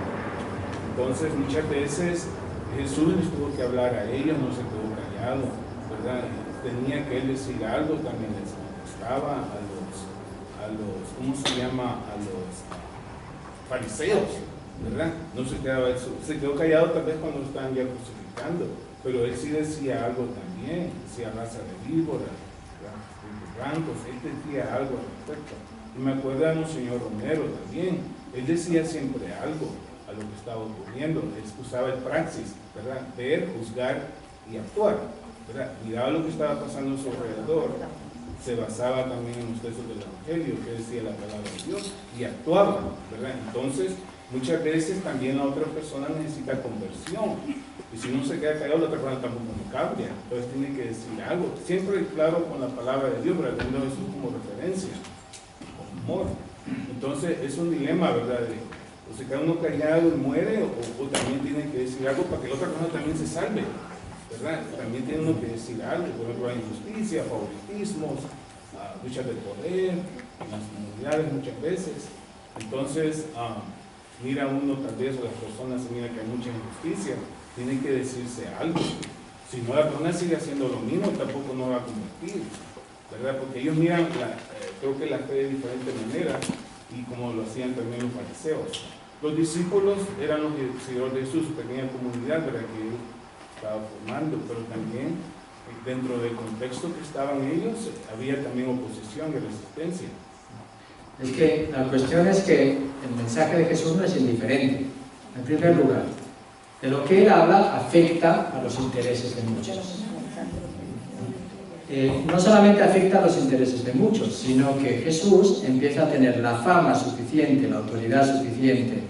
Entonces muchas veces Jesús les tuvo que hablar a ellos, no se quedó callado, ¿verdad? Tenía que él decir algo, también les contestaba a los ¿cómo se llama? A los fariseos, ¿verdad? No se quedaba eso, se quedó callado tal vez cuando lo estaban ya crucificando, pero él sí decía algo también, decía raza de víboras, blancos, él decía algo al respecto. Y me acuerdo de Monseñor Romero también, él decía siempre algo a lo que estaba ocurriendo, él usaba el praxis, ¿verdad? Ver, juzgar y actuar, ¿verdad? Miraba lo que estaba pasando a su alrededor se basaba también en los textos del Evangelio, que decía la palabra de Dios, y actuaba, ¿verdad? Entonces, muchas veces también la otra persona necesita conversión, y si uno se queda callado, la otra persona tampoco no cambia, entonces tiene que decir algo, siempre claro con la palabra de Dios, pero teniendo Jesús como referencia, con amor. Entonces, es un dilema, ¿verdad? O se queda uno callado y muere, o también tiene que decir algo para que la otra persona también se salve, ¿verdad? También tiene uno que decir algo, por ejemplo, hay injusticia, favoritismos, luchas de poder, en las comunidades muchas veces. Entonces, mira uno tal vez, o las personas mira que hay mucha injusticia, tiene que decirse algo. Si no, la persona sigue haciendo lo mismo, tampoco no va a convertir, ¿verdad? Porque ellos miran, creo que la fe de diferente manera, y como lo hacían también los fariseos. Los discípulos eran los seguidores de Jesús, su pequeña comunidad, ¿verdad? Que él estaba formando, pero también dentro del contexto que estaban ellos, había también oposición y resistencia. Es que la cuestión es que el mensaje de Jesús no es indiferente. En primer lugar, de lo que él habla afecta a los intereses de muchos. No solamente afecta a los intereses de muchos, sino que Jesús empieza a tener la fama suficiente, la autoridad suficiente,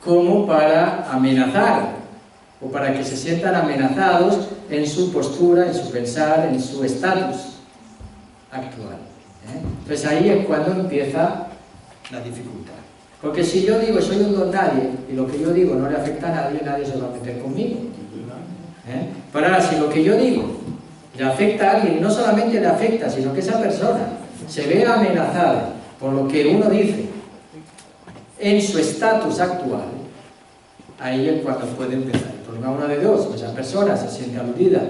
como para amenazar, o para que se sientan amenazados en su postura, en su pensar, en su estatus actual. Entonces ahí es cuando empieza la dificultad. Porque si yo digo soy un don nadie, y lo que yo digo no le afecta a nadie, nadie se va a meter conmigo. Pero ahora, si lo que yo digo le afecta a alguien, y no solamente le afecta, sino que esa persona se ve amenazada por lo que uno dice en su estatus actual, ahí es cuando puede empezar. El problema uno de dos, o esa persona se siente aludida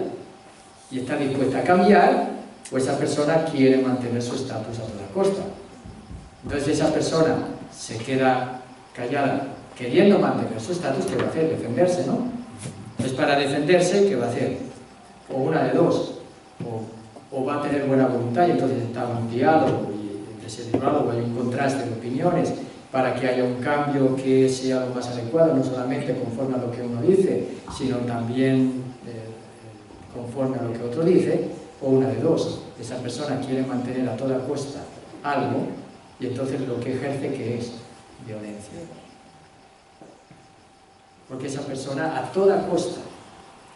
y está dispuesta a cambiar, o esa persona quiere mantener su estatus a toda costa. Entonces esa persona se queda callada, queriendo mantener su estatus, ¿qué va a hacer? Defenderse, ¿no? Entonces para defenderse, ¿qué va a hacer? O una de dos, o va a tener buena voluntad y entonces está un diálogo y ese diálogo hay un contraste de opiniones para que haya un cambio que sea lo más adecuado, no solamente conforme a lo que uno dice, sino también conforme a lo que otro dice, o una de dos, esa persona quiere mantener a toda costa algo y entonces lo que ejerce, ¿qué es? Violencia. Porque esa persona a toda costa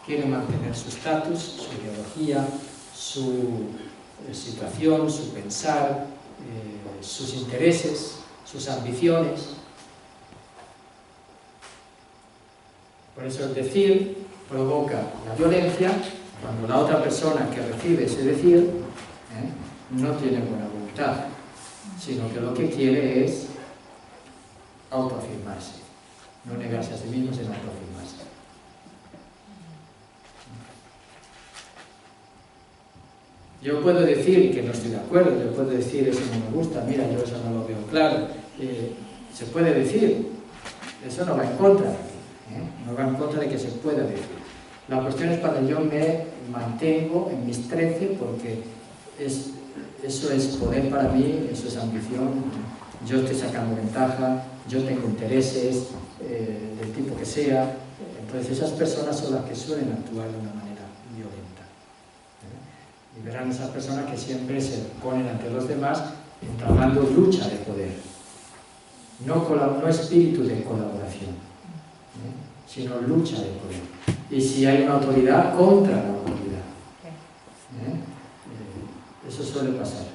quiere mantener su estatus, su ideología, su situación, su pensar, sus intereses, sus ambiciones. Por eso el decir provoca la violencia cuando la otra persona que recibe ese decir no tiene buena voluntad, sino que lo que quiere es autoafirmarse, no negarse a sí mismo, sino autoafirmarse. Yo puedo decir que no estoy de acuerdo, yo puedo decir eso no me gusta, mira, yo eso no lo veo claro. Se puede decir, eso no va en contra, no va en contra de que se pueda decir. La cuestión es cuando yo me mantengo en mis 13, porque eso es poder para mí, eso es ambición, yo estoy sacando ventaja, yo tengo intereses del tipo que sea, entonces esas personas son las que suelen actuar de una manera violenta. Y verán esas personas que siempre se ponen ante los demás entramando lucha de poder, no espíritu de colaboración, sino lucha de poder. Y si hay una autoridad, contra la autoridad. Eso suele pasar.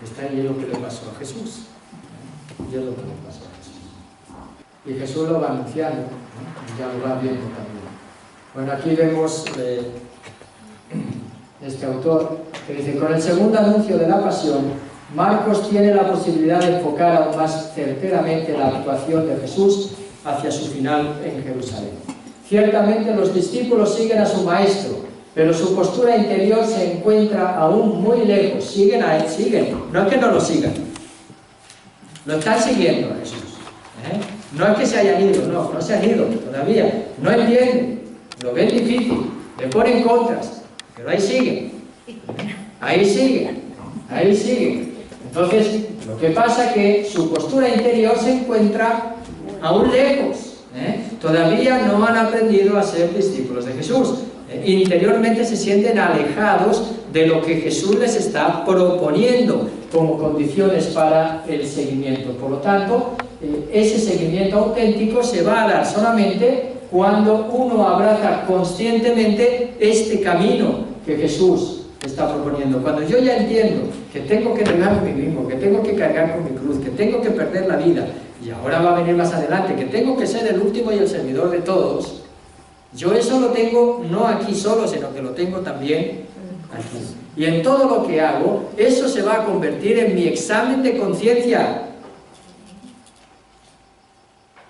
Está ahí lo que le pasó a Jesús. Y es lo que le pasó a Jesús. Y Jesús lo va anunciando, y ya lo va viendo también. Bueno, aquí vemos este autor que dice: con el segundo anuncio de la pasión, Marcos tiene la posibilidad de enfocar aún más certeramente la actuación de Jesús hacia su final en Jerusalén. Ciertamente los discípulos siguen a su maestro, pero su postura interior se encuentra aún muy lejos. Siguen a él, siguen. No es que no lo sigan, lo están siguiendo a Jesús. No es que se hayan ido, no se han ido todavía. No entienden, lo ven difícil, le ponen contras, pero ahí siguen. Ahí siguen, ahí siguen. Entonces, lo que pasa es que su postura interior se encuentra aún lejos. Todavía no han aprendido a ser discípulos de Jesús. Interiormente se sienten alejados de lo que Jesús les está proponiendo como condiciones para el seguimiento. Por lo tanto, ese seguimiento auténtico se va a dar solamente cuando uno abraza conscientemente este camino que Jesús está proponiendo. Cuando yo ya entiendo que tengo que negar a mí mismo, que tengo que cargar con mi cruz, que tengo que perder la vida, y ahora va a venir más adelante, que tengo que ser el último y el servidor de todos, yo eso lo tengo no aquí solo, sino que lo tengo también aquí. Y en todo lo que hago, eso se va a convertir en mi examen de conciencia.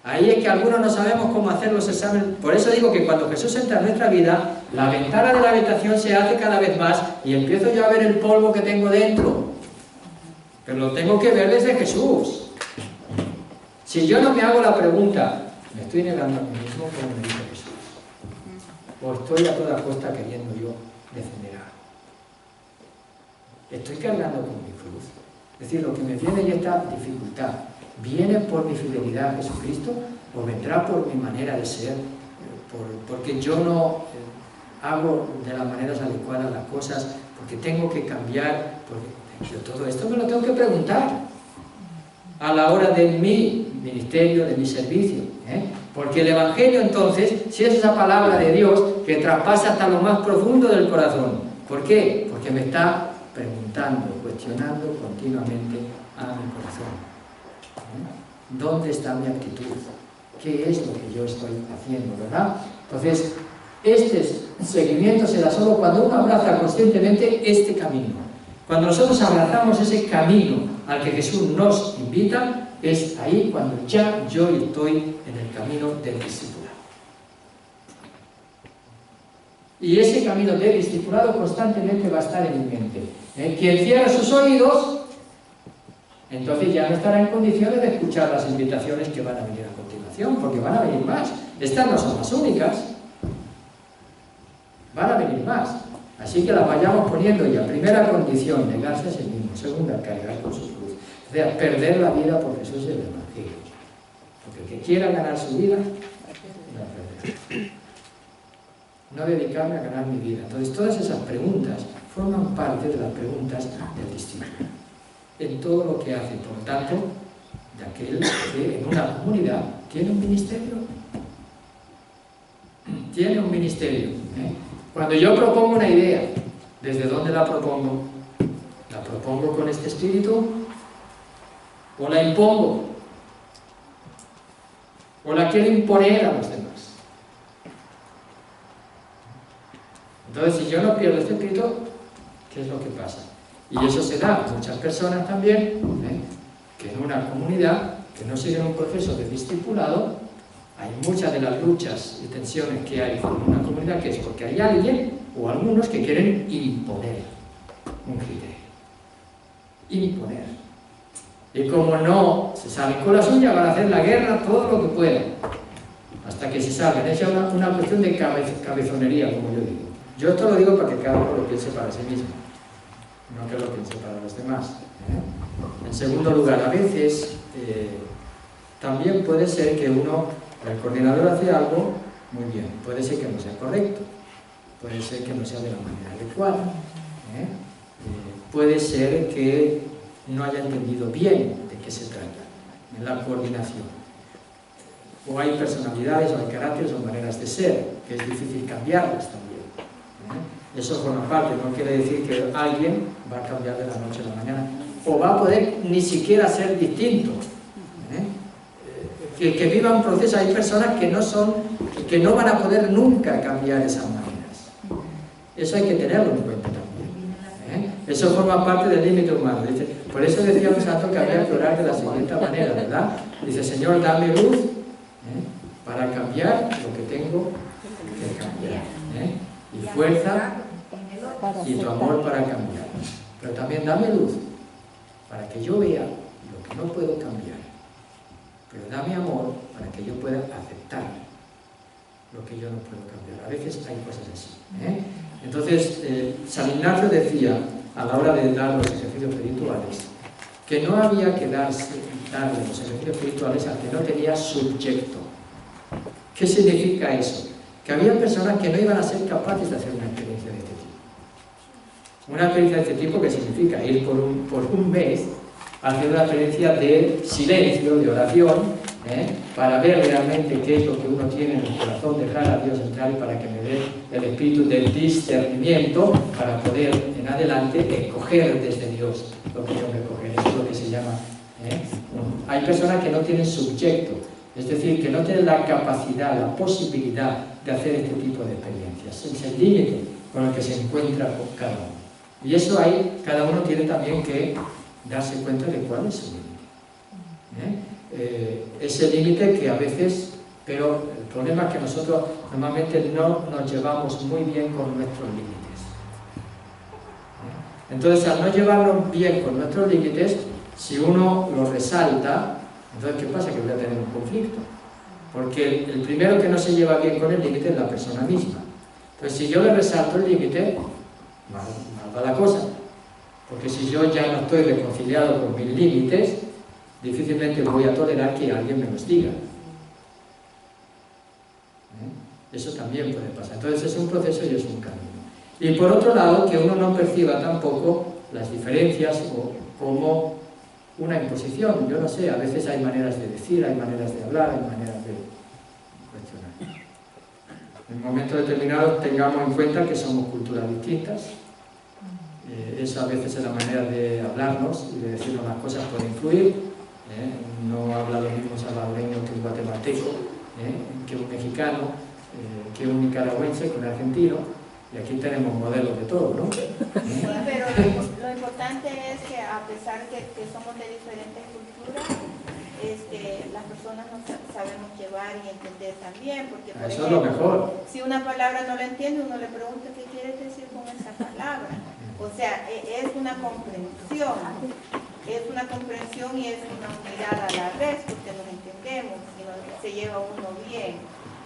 Ahí es que algunos no sabemos cómo hacer los exámenes. Por eso digo que cuando Jesús entra en nuestra vida, la ventana de la habitación se hace cada vez más y empiezo yo a ver el polvo que tengo dentro. Pero lo tengo que ver desde Jesús. Si yo no me hago la pregunta, ¿me estoy negando a mí mismo como me dice Jesús? ¿O estoy a toda costa queriendo yo defender algo? ¿Estoy cargando con mi cruz? Es decir, lo que me viene y esta dificultad, ¿viene por mi fidelidad a Jesucristo o vendrá por mi manera de ser? Porque yo no hago de las maneras adecuadas las cosas, porque tengo que cambiar, porque yo todo esto me lo tengo que preguntar a la hora de mi ministerio, de mi servicio, porque el Evangelio entonces, si es esa palabra de Dios que traspasa hasta lo más profundo del corazón. ¿Por qué? Porque me está preguntando, cuestionando continuamente a mi corazón. ¿Dónde está mi actitud? ¿Qué es lo que yo estoy haciendo, verdad? Entonces, este seguimiento se da solo cuando uno abraza conscientemente este camino. Cuando nosotros abrazamos ese camino al que Jesús nos invita, es ahí cuando ya yo estoy en el camino del discipulado. Y ese camino del discipulado constantemente va a estar en mi mente. Quien cierra sus oídos, entonces ya no estará en condiciones de escuchar las invitaciones que van a venir a continuación, porque van a venir más. Estas no son las únicas. Van a venir más. Así que las vayamos poniendo ya. Primera condición, negarse a sí mismo. Segunda, cargar con su cruz. O sea, perder la vida por Jesús y el Evangelio. Porque el que quiera ganar su vida, la perderá. No dedicarme a ganar mi vida. Entonces, todas esas preguntas forman parte de las preguntas del discípulo. En todo lo que hace, por tanto, de aquel que en una comunidad tiene un ministerio. Tiene un ministerio. Cuando yo propongo una idea, ¿desde dónde la propongo? ¿La propongo con este espíritu? ¿O la impongo? ¿O la quiero imponer a los demás? Entonces, si yo no pierdo este espíritu, ¿qué es lo que pasa? Y eso se da a muchas personas también, que en una comunidad que no siguen un proceso de discipulado, hay muchas de las luchas y tensiones que hay en una comunidad que es porque hay alguien o algunos que quieren imponer un criterio. Imponer. Y como no se salen con la suya, van a hacer la guerra todo lo que puedan, hasta que se salgan. Es una cuestión de cabezonería, como yo digo. Yo esto lo digo para que cada uno lo piense para sí mismo, no que lo piense para los demás. En segundo lugar, a veces también puede ser que el coordinador hace algo muy bien, puede ser que no sea correcto, puede ser que no sea de la manera adecuada, puede ser que no haya entendido bien de qué se trata en la coordinación, o hay personalidades, o hay caracteres, o maneras de ser, que es difícil cambiarlas también. Eso forma parte, no quiere decir que alguien va a cambiar de la noche a la mañana, o va a poder ni siquiera ser distinto. Que viva un proceso, hay personas que no van a poder nunca cambiar esas maneras. Eso hay que tenerlo en cuenta también. Eso forma parte del límite humano. Por eso decía un santo que había que orar de la siguiente manera, ¿verdad? Dice, Señor, dame luz para cambiar lo que tengo que cambiar. Y fuerza y tu amor para cambiar. Pero también dame luz para que yo vea lo que no puedo cambiar. Pero dame amor para que yo pueda aceptar lo que yo no puedo cambiar. A veces hay cosas así. Entonces, San Ignacio decía, a la hora de dar los ejercicios espirituales, que no había que darle los ejercicios espirituales al que no tenía subyecto. ¿Qué significa eso? Que había personas que no iban a ser capaces de hacer una experiencia de este tipo. Una experiencia de este tipo, que significa ir por un mes hacer una experiencia de silencio, de oración, para ver realmente qué es lo que uno tiene en el corazón, dejar a Dios entrar y para que me dé el espíritu del discernimiento para poder en adelante escoger desde Dios lo que tengo que coger. Eso es lo que se llama. Hay personas que no tienen subjecto, es decir, que no tienen la capacidad, la posibilidad de hacer este tipo de experiencias. Es el límite con el que se encuentra cada uno. Y eso ahí, cada uno tiene también que darse cuenta de cuál es su límite. Ese límite que a veces, pero el problema es que nosotros normalmente no nos llevamos muy bien con nuestros límites. Entonces, al no llevarnos bien con nuestros límites, si uno los resalta, entonces ¿qué pasa? Que voy a tener un conflicto. Porque el primero que no se lleva bien con el límite es la persona misma. Entonces, si yo le resalto el límite, mal va la cosa. Porque si yo ya no estoy reconciliado con mis límites, difícilmente voy a tolerar que alguien me los diga. Eso también puede pasar. Entonces es un proceso y es un camino. Y por otro lado, que uno no perciba tampoco las diferencias como una imposición. Yo no sé, a veces hay maneras de decir, hay maneras de hablar, hay maneras de cuestionar. En un momento determinado tengamos en cuenta que somos culturas distintas. Eso a veces es la manera de hablarnos y de decirnos las cosas puede influir. No habla lo mismo un salvadoreño que un guatemalteco, que un mexicano, que un nicaragüense, que un argentino. Y aquí tenemos modelos de todo, ¿no? Sí, pero lo importante es que a pesar que somos de diferentes culturas, las personas nos sabemos llevar y entender también, porque por Eso ejemplo, es lo mejor. si una palabra no la entiende, uno le pregunta qué quieres decir con esa palabra. O sea, es una comprensión y es una unidad a la vez, porque nos entendemos y se lleva uno bien.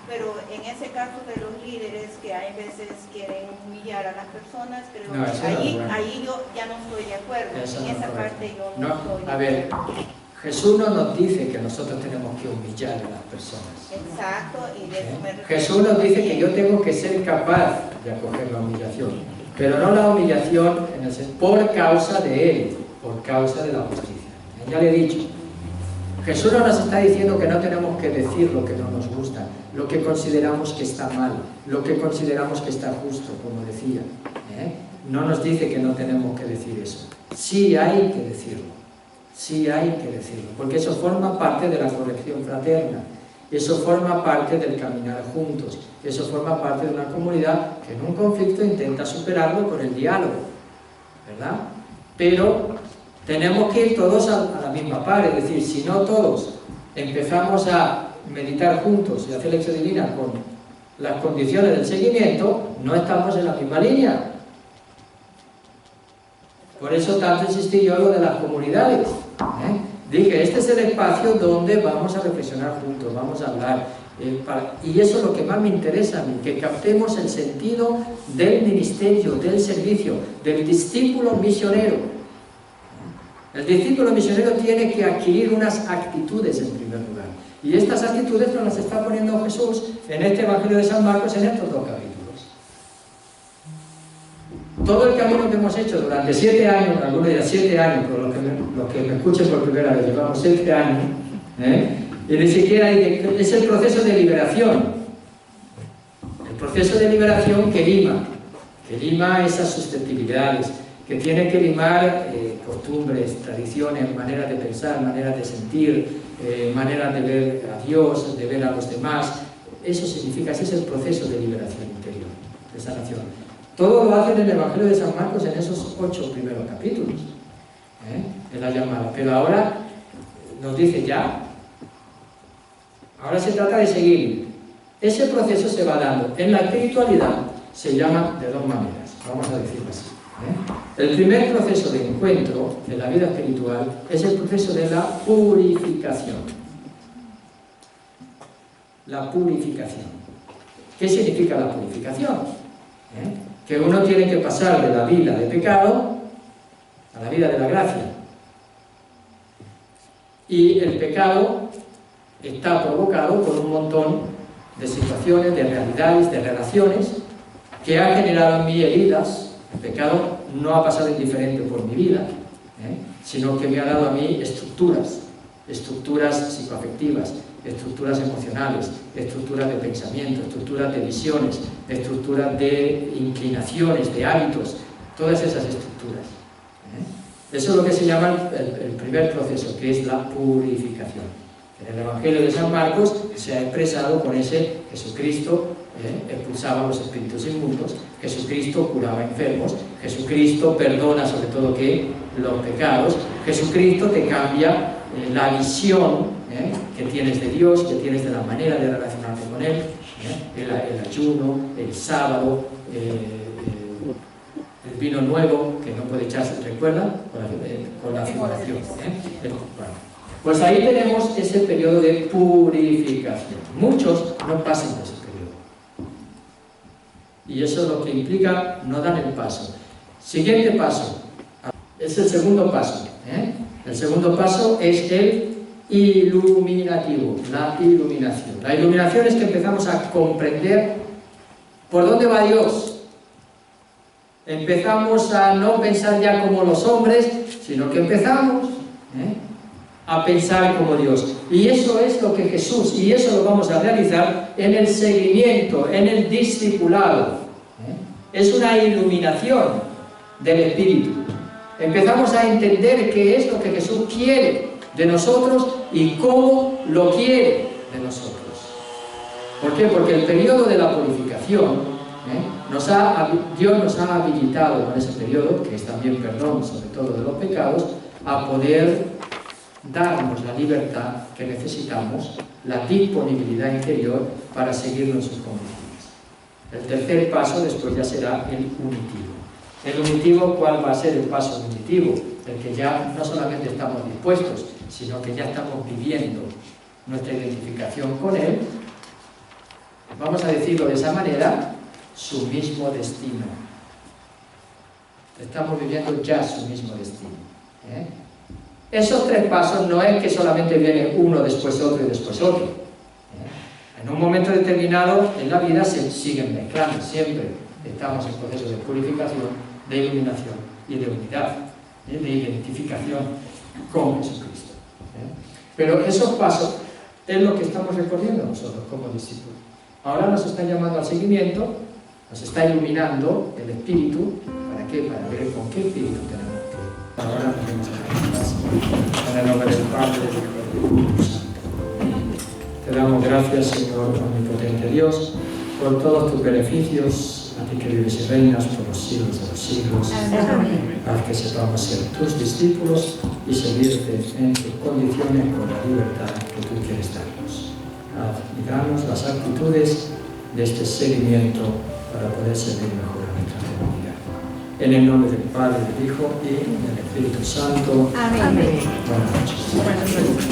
Pero en ese caso de los líderes que hay veces quieren humillar a las personas, creo No, que no, ahí yo ya no estoy de acuerdo. Eso En no esa es parte yo no No, estoy de a ver, acuerdo. Jesús no nos dice que nosotros tenemos que humillar a las personas. Exacto, y de eso me refiero. Jesús nos dice que yo tengo que ser capaz de acoger la humillación, pero no la humillación por causa de Él, por causa de la justicia. Ya le he dicho, Jesús no nos está diciendo que no tenemos que decir lo que no nos gusta, lo que consideramos que está mal, lo que consideramos que está justo, como decía. No nos dice que no tenemos que decir eso. Sí hay que decirlo. Sí hay que decirlo, porque eso forma parte de la corrección fraterna, eso forma parte del caminar juntos, eso forma parte de una comunidad que en un conflicto intenta superarlo con el diálogo, ¿verdad? Pero tenemos que ir todos a la misma par, es decir, si no todos empezamos a meditar juntos y hacer lección divina con las condiciones del seguimiento, no estamos en la misma línea. Por eso tanto insistí yo en lo de las comunidades. Dije, este es el espacio donde vamos a reflexionar juntos, vamos a hablar. Y eso es lo que más me interesa a mí, que captemos el sentido del ministerio, del servicio, del discípulo misionero. El discípulo misionero tiene que adquirir unas actitudes en primer lugar. Y estas actitudes nos las está poniendo Jesús en este Evangelio de San Marcos, en estos 2 capítulos. Todo el camino que hemos hecho durante 7 años, algunos dirán 7 años, pero los que me escuchen por primera vez, llevamos 7 años, y ni siquiera es el proceso de liberación. El proceso de liberación que lima esas susceptibilidades, que tiene que limar costumbres, tradiciones, maneras de pensar, maneras de sentir, maneras de ver a Dios, de ver a los demás. Eso significa, ese es el proceso de liberación interior, de sanación. Todo lo hace en el Evangelio de San Marcos en esos 8 primeros capítulos, en la llamada. Pero ahora nos dice ya, ahora se trata de seguir. Ese proceso se va dando. En la espiritualidad se llama de 2 maneras, vamos a decirlo así. El primer proceso de encuentro de la vida espiritual es el proceso de la purificación. La purificación. ¿Qué significa la purificación? Que uno tiene que pasar de la vida de pecado a la vida de la gracia. Y el pecado está provocado por un montón de situaciones, de realidades, de relaciones que han generado en mí heridas. El pecado no ha pasado indiferente por mi vida, sino que me ha dado a mí estructuras psicoafectivas, estructuras emocionales, estructuras de pensamiento, estructuras de visiones, estructuras de inclinaciones, de hábitos, todas esas estructuras. Eso es lo que se llama el primer proceso, que es la purificación. En el Evangelio de San Marcos se ha expresado con ese Jesucristo expulsaba los espíritus inmundos, Jesucristo curaba enfermos, Jesucristo perdona sobre todo que los pecados, Jesucristo te cambia la visión que tienes de Dios, que tienes de la manera de relacionarte con Él, el ayuno, el sábado, el vino nuevo, que no puede echarse, ¿recuerda? Con la figuración. Bueno, pues ahí tenemos ese periodo de purificación. Muchos no pasan por ese periodo. Y eso es lo que implica no dar el paso. Siguiente paso. Es el segundo paso. El segundo paso es el iluminativo, la iluminación. La iluminación es que empezamos a comprender por dónde va Dios. Empezamos a no pensar ya como los hombres, sino que empezamos a pensar como Dios. Y eso es lo que Jesús, y eso lo vamos a realizar en el seguimiento, en el discipulado. Es una iluminación del Espíritu. Empezamos a entender qué es lo que Jesús quiere de nosotros y cómo lo quiere de nosotros. ¿Por qué? Porque el periodo de la purificación, Dios nos ha habilitado con ese periodo, que es también perdón, sobre todo de los pecados, a poder darnos la libertad que necesitamos, la disponibilidad interior para seguir nuestros convicciones. El tercer paso después ya será el unitivo. El unitivo, ¿cuál va a ser el paso unitivo? El que ya no solamente estamos dispuestos, sino que ya estamos viviendo nuestra identificación con Él. Vamos a decirlo de esa manera, su mismo destino. Estamos viviendo ya su mismo destino. Esos tres pasos no es que solamente viene uno, después otro y después otro. En un momento determinado en la vida se siguen mezclando, siempre estamos en procesos de purificación, de iluminación y de unidad, de identificación con Jesucristo. Pero esos pasos es lo que estamos recorriendo nosotros como discípulos. Ahora nos está llamando al seguimiento, nos está iluminando el Espíritu. ¿Para qué? Para ver con qué Espíritu tenemos que. Ahora nos vemos en el nombre del Padre, del Hijo y del Espíritu Santo. Te damos gracias, Señor omnipotente Dios, por todos tus beneficios, a ti que vives y reinas por los siglos de los siglos. Amén. Haz que sepamos ser tus discípulos y servirte en tus condiciones con la libertad que tú quieres darnos. Y danos las actitudes de este seguimiento para poder servir mejor a nuestra comunidad. En el nombre del Padre, del Hijo y del Espíritu Santo. Amén. Buenas noches. Buenas noches.